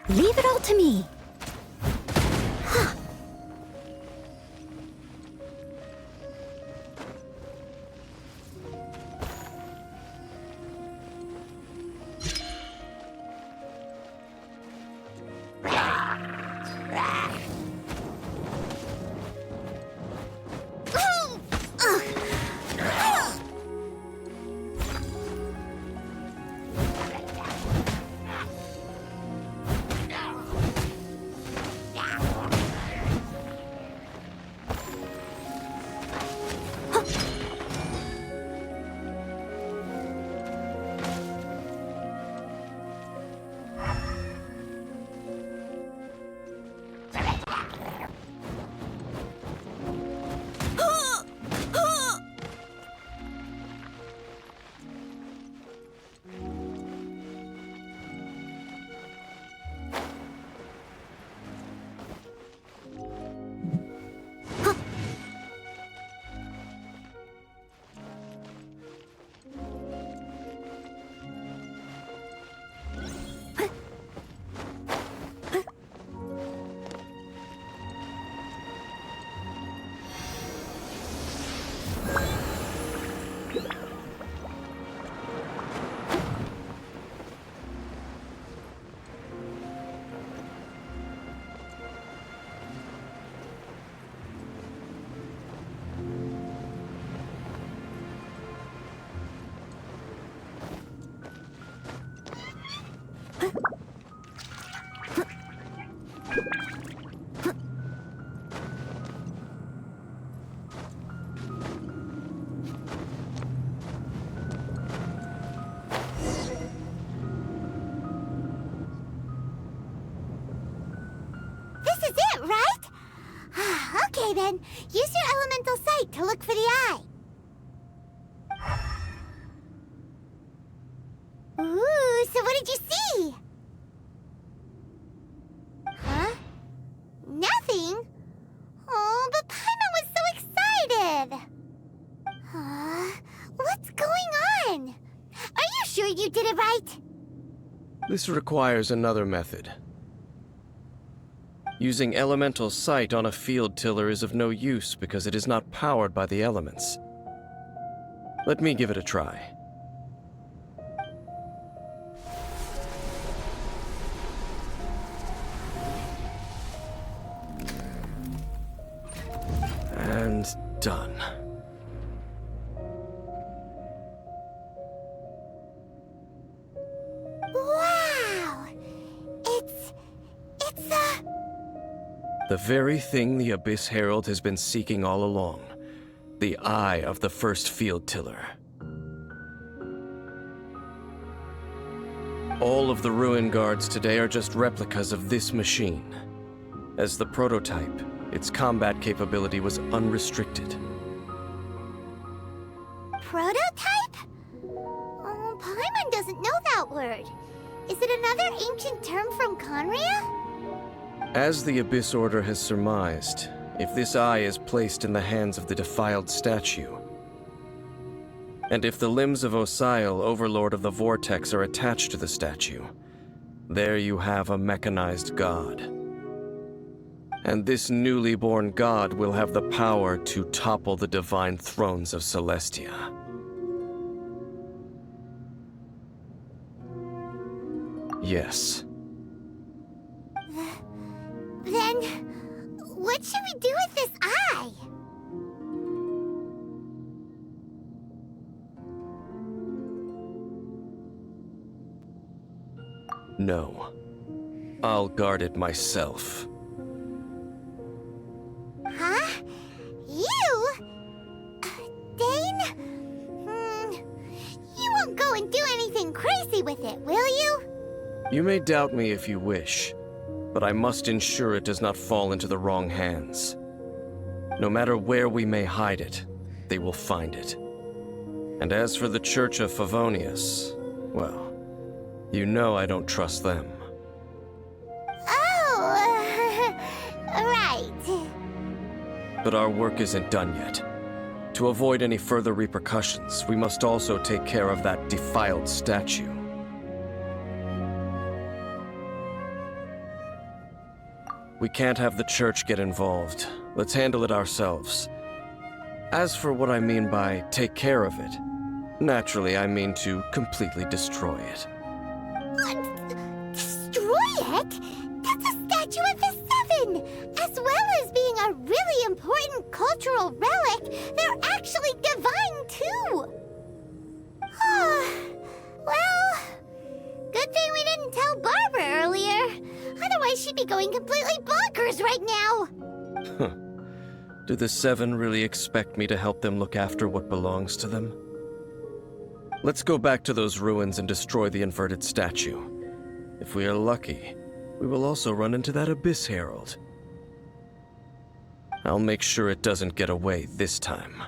Leave it all to me. This is it, right? Okay then, use your elemental sight to look for the eye. Ooh, so what did you see? Huh? Nothing? Oh, but Paimon was so excited! What's going on? Are you sure you did it right? This requires another method. Using elemental sight on a field tiller is of no use because it is not powered by the elements. Let me give it a try. And done. Wow! It's The very thing the Abyss Herald has been seeking all along. The eye of the first field tiller. All of the ruin guards today are just replicas of this machine. As the prototype, its combat capability was unrestricted. prototype? Oh, Paimon doesn't know that word. Is it another ancient term from Conria? As the Abyss Order has surmised, if this eye is placed in the hands of the defiled statue, and if the limbs of Osial, Overlord of the Vortex, are attached to the statue, there you have a mechanized god. And this newly born god will have the power to topple the divine thrones of Celestia. Yes. Then, what should we do with this eye? No. I'll guard it myself. Huh? You? Dane? You won't go and do anything crazy with it, will you? You may doubt me if you wish, but I must ensure it does not fall into the wrong hands. No matter where we may hide it, they will find it. And as for the Church of Favonius, well, you know I don't trust them. Oh, right. But our work isn't done yet. To avoid any further repercussions, we must also take care of that defiled statue. We can't have the church get involved. Let's handle it ourselves. As for what I mean by take care of it, naturally I mean to completely destroy it. What? Destroy it? That's a statue of the Seven! As well as being a really important cultural relic, they're actually divine too! Well, good thing we didn't tell Barbara earlier. Otherwise she'd be going completely bonkers right now! Do the Seven really expect me to help them look after what belongs to them? Let's go back to those ruins and destroy the inverted statue. If we are lucky, we will also run into that Abyss Herald. I'll make sure it doesn't get away this time.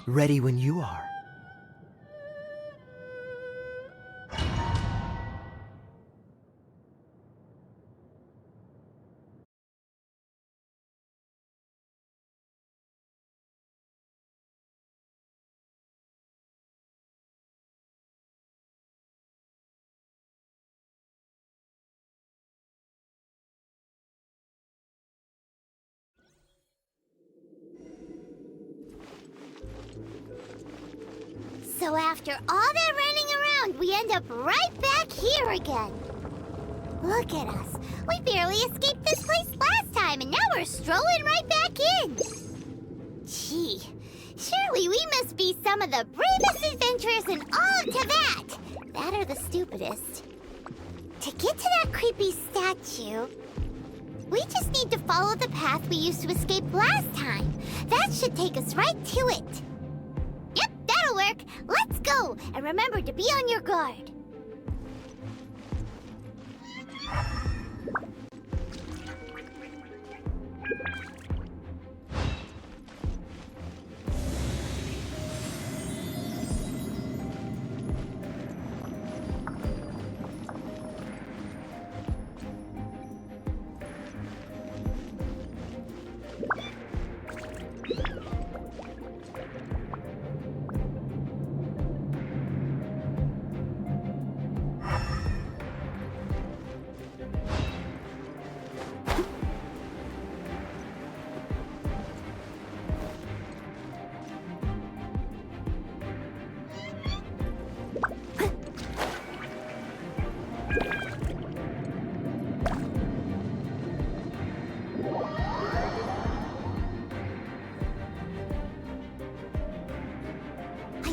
Ready when you are. So after all that running around, we end up right back here again. Look at us. We barely escaped this place last time, and now we're strolling right back in. Gee, surely we must be some of the bravest adventurers in all of Teyvat. That or the stupidest. To get to that creepy statue, we just need to follow the path we used to escape last time. That should take us right to it. Yep, that'll work. Let's go, and remember to be on your guard.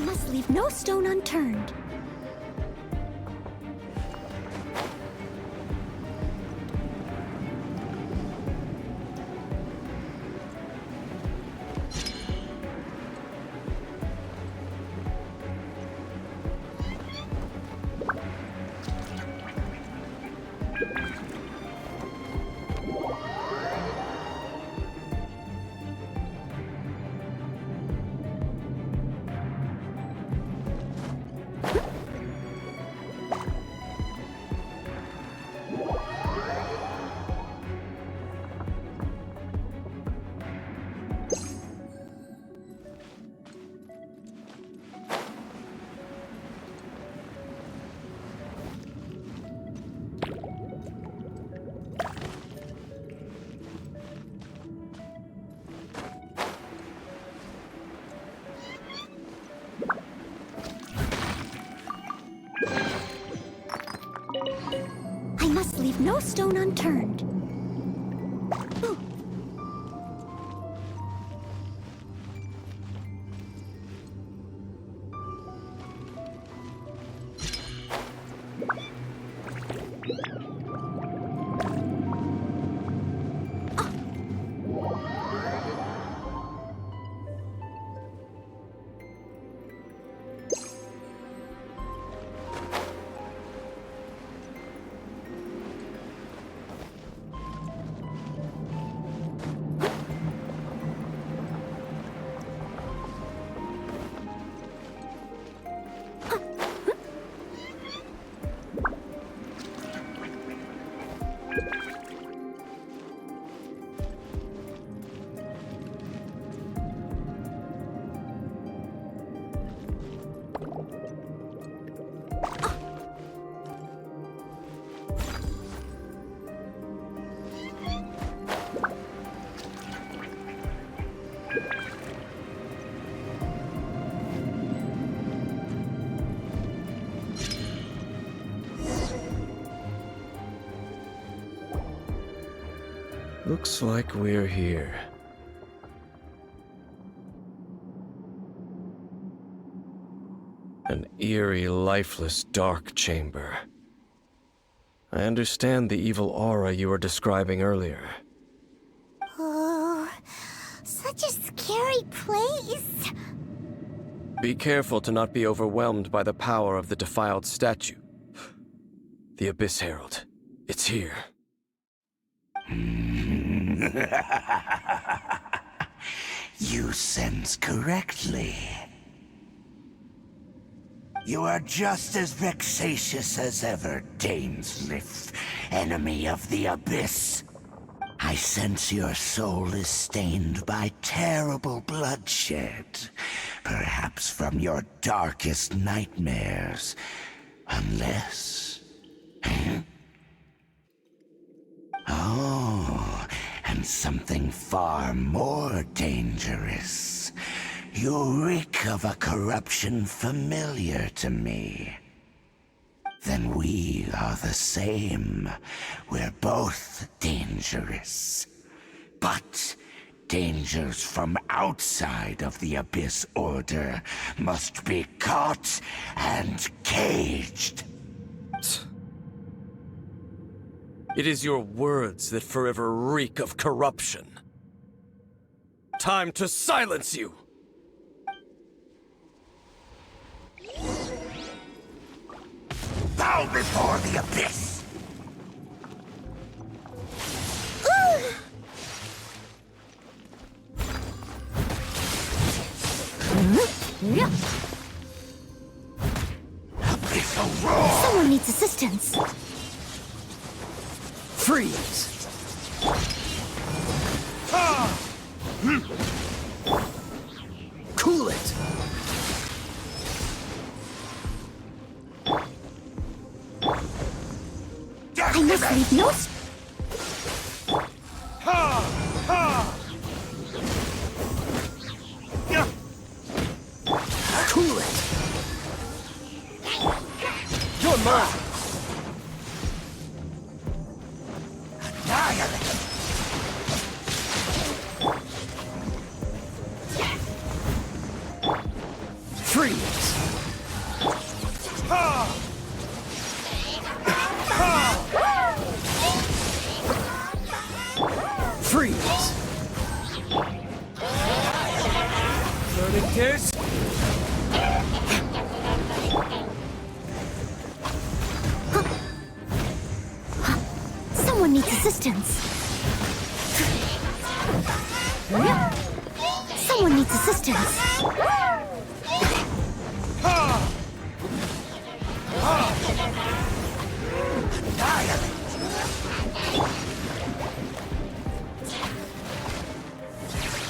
must leave no stone unturned. I must leave no stone unturned. Ooh. Looks like we're here. An eerie, lifeless, dark chamber. I understand the evil aura you were describing earlier. Oh, such a scary place. Be careful to not be overwhelmed by the power of the defiled statue. The Abyss Herald. It's here. You sense correctly. You are just as vexatious as ever, Dainsleif, enemy of the Abyss. I sense your soul is stained by terrible bloodshed, perhaps from your darkest nightmares, unless... Oh, and something far more dangerous. You reek of a corruption familiar to me. Then we are the same. We're both dangerous. But dangers from outside of the Abyss Order must be caught and caged. It is your words that forever reek of corruption. Time to silence you! Bow before the Abyss! Abyssal roar! Someone needs assistance. Freeze! Cool it! I must leave no... Cool it! You're mine! Annihilate! Freeze! Someone needs assistance. Someone needs assistance.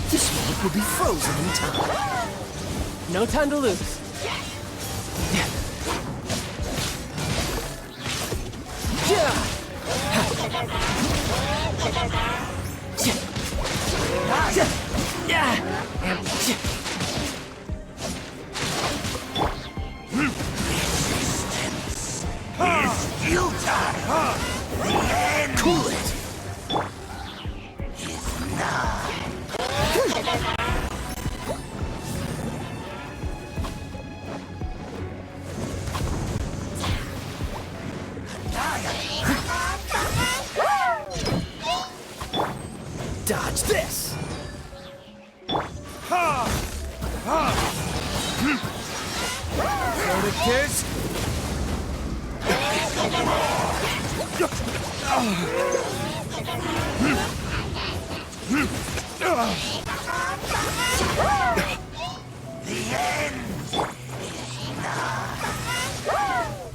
This world will be frozen in time. No time to lose. Cool it. Dodge this! Kiss!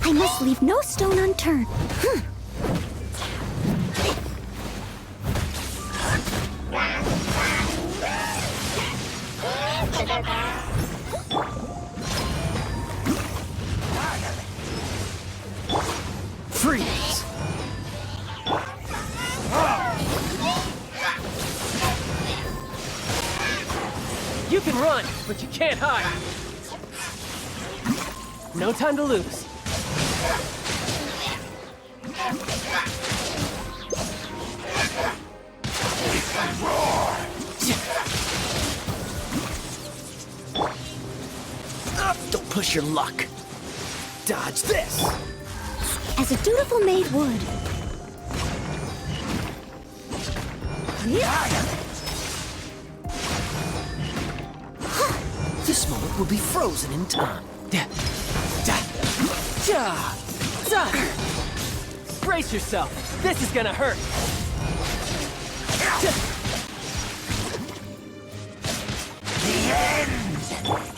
I must leave no stone unturned. Freeze! You can run, but you can't hide. No time to lose. Don't push your luck. Dodge this! As a dutiful maid would. This moment will be frozen in time. Brace yourself. This is gonna hurt. The end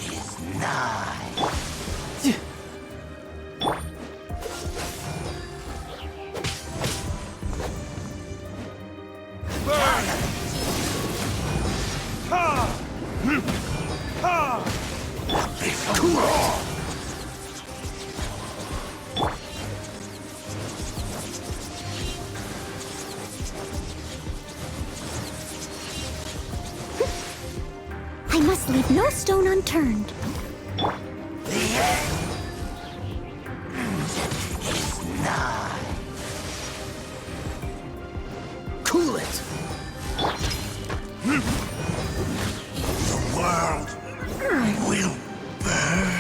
is nigh. I must leave no stone unturned. Cool it! The world will burn.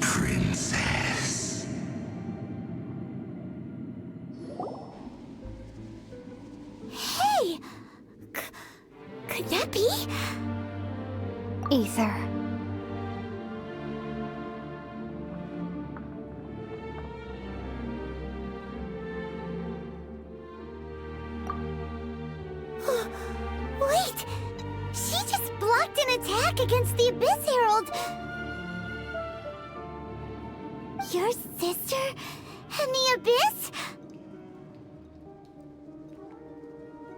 Princess. Hey! Could that be? Ether. Wait! She just blocked an attack against the Abyss Herald! Your sister and the Abyss?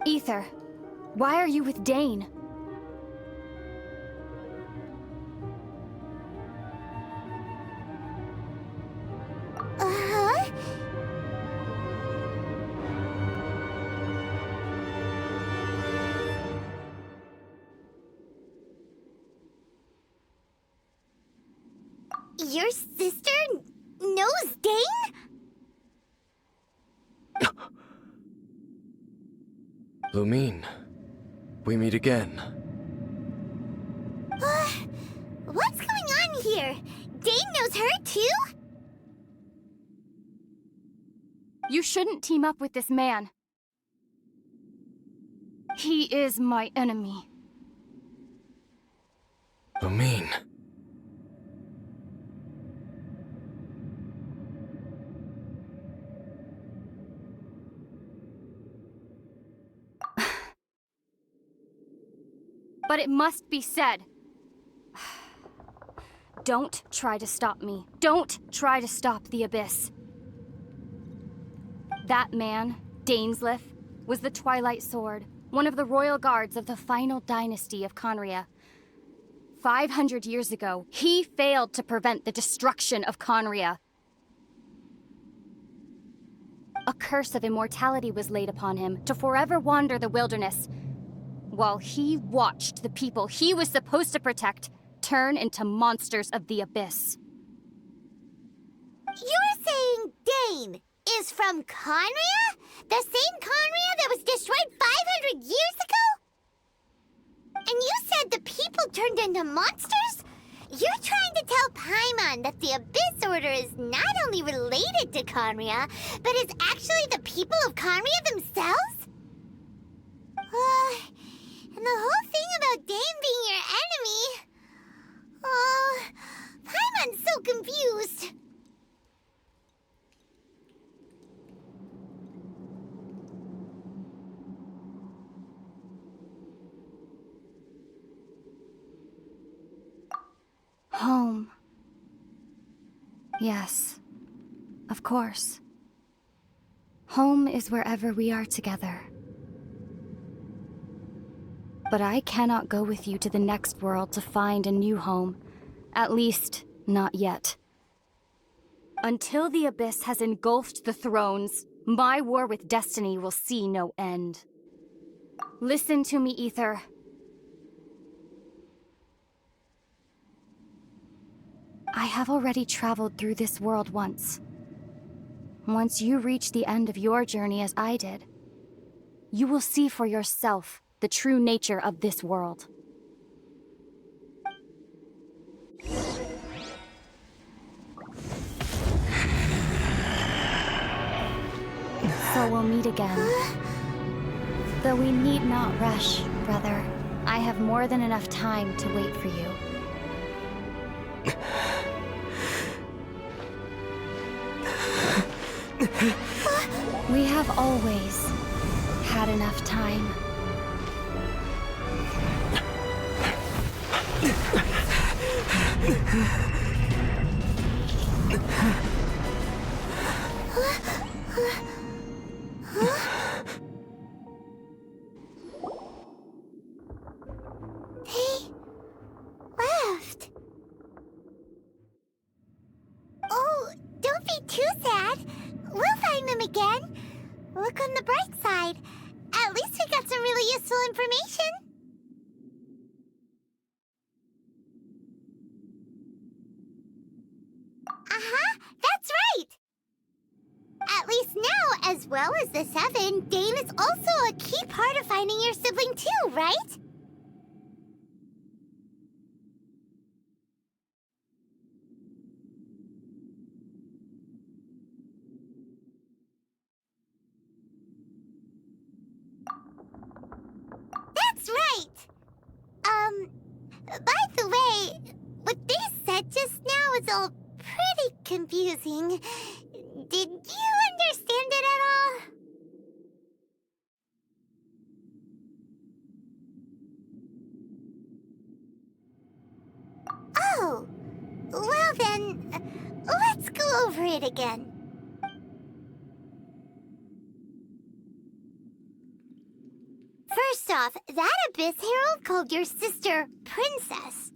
Ether, why are you with Dane? Uh-huh? Your sister knows Dane? Lumine, we meet again. What's going on here? Dane knows her too? You shouldn't team up with this man. He is my enemy. Lumine. But it must be said. Don't try to stop me. Don't try to stop the Abyss. That man, Dainsleif, was the Twilight Sword, one of the royal guards of the final dynasty of Conria. 500 years ago, he failed to prevent the destruction of Conria. A curse of immortality was laid upon him to forever wander the wilderness, while he watched the people he was supposed to protect turn into monsters of the Abyss. You're saying Dane is from Conria? The same Conria that was destroyed 500 years ago? And you said the people turned into monsters? You're trying to tell Paimon that the Abyss Order is not only related to Conria, but is actually the people of Conria themselves? And the whole thing about Dane being your enemy... Paimon's so confused. Home. Yes, of course. Home is wherever we are together. But I cannot go with you to the next world to find a new home. At least, not yet. Until the Abyss has engulfed the thrones, my war with destiny will see no end. Listen to me, Ether. I have already traveled through this world once. Once you reach the end of your journey as I did, you will see for yourself the true nature of this world. So we'll meet again. Though we need not rush, brother. I have more than enough time to wait for you. We have always had enough time. They left. Oh, don't be too sad. We'll find them again. Look on the bright side. At least we got some really useful information. That's right! At least now, as well as the Seven, Dane is also a key part of finding your sibling too, right? That's right! By the way, what they said just now is all pretty confusing. Did you understand it at all? Oh, well then, let's go over it again. First off, that Abyss Herald called your sister Princess.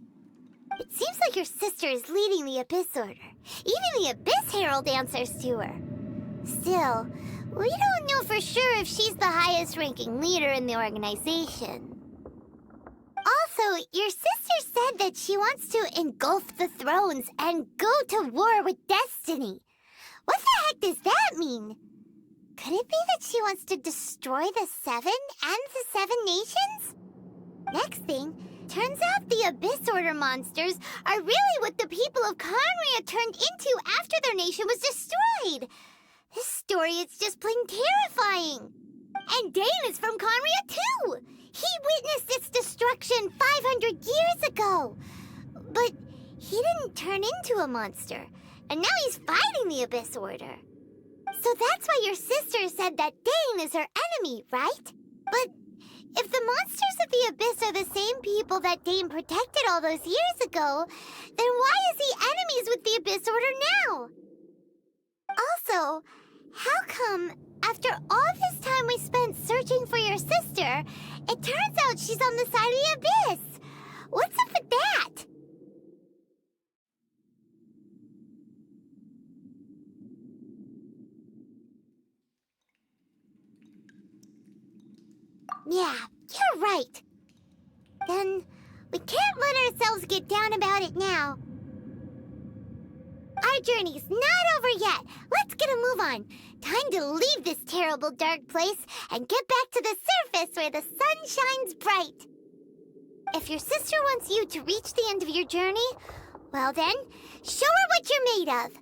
It seems like your sister is leading the Abyss Order. Even the Abyss Herald answers to her. Still, we don't know for sure if she's the highest-ranking leader in the organization. Also, your sister said that she wants to engulf the thrones and go to war with destiny. What the heck does that mean? Could it be that she wants to destroy the Seven and the Seven Nations? Next thing, turns out the Abyss Order monsters are really what the people of Conria turned into after their nation was destroyed. This story is just plain terrifying. And Dane is from Conria too. He witnessed its destruction 500 years ago. But he didn't turn into a monster. And now he's fighting the Abyss Order. So that's why your sister said that Dane is her enemy, right? But if the monsters of the Abyss are the same people that Dane protected all those years ago, then why is he enemies with the Abyss Order now? Also, how come, after all this time we spent searching for your sister, it turns out she's on the side of the Abyss? What's up with that? Yeah, you're right. Then we can't let ourselves get down about it now. Our journey's not over yet. Let's get a move on. Time to leave this terrible dark place and get back to the surface where the sun shines bright. If your sister wants you to reach the end of your journey, well then, show her what you're made of.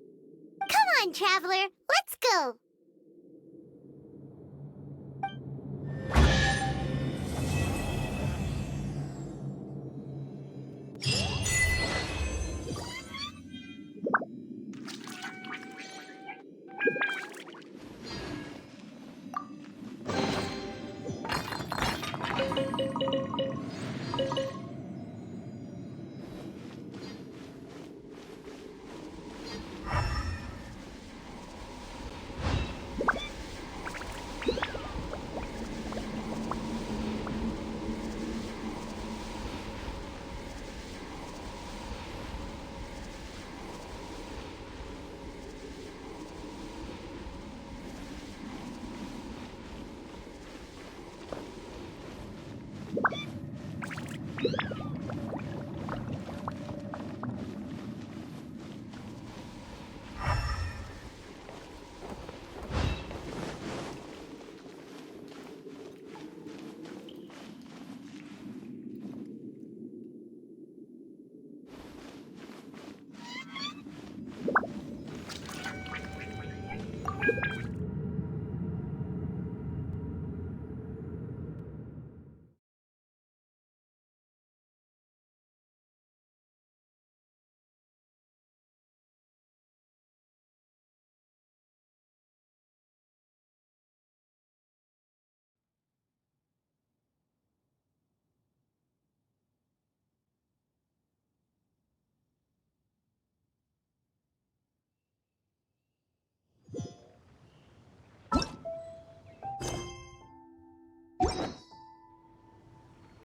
Come on, traveler, let's go.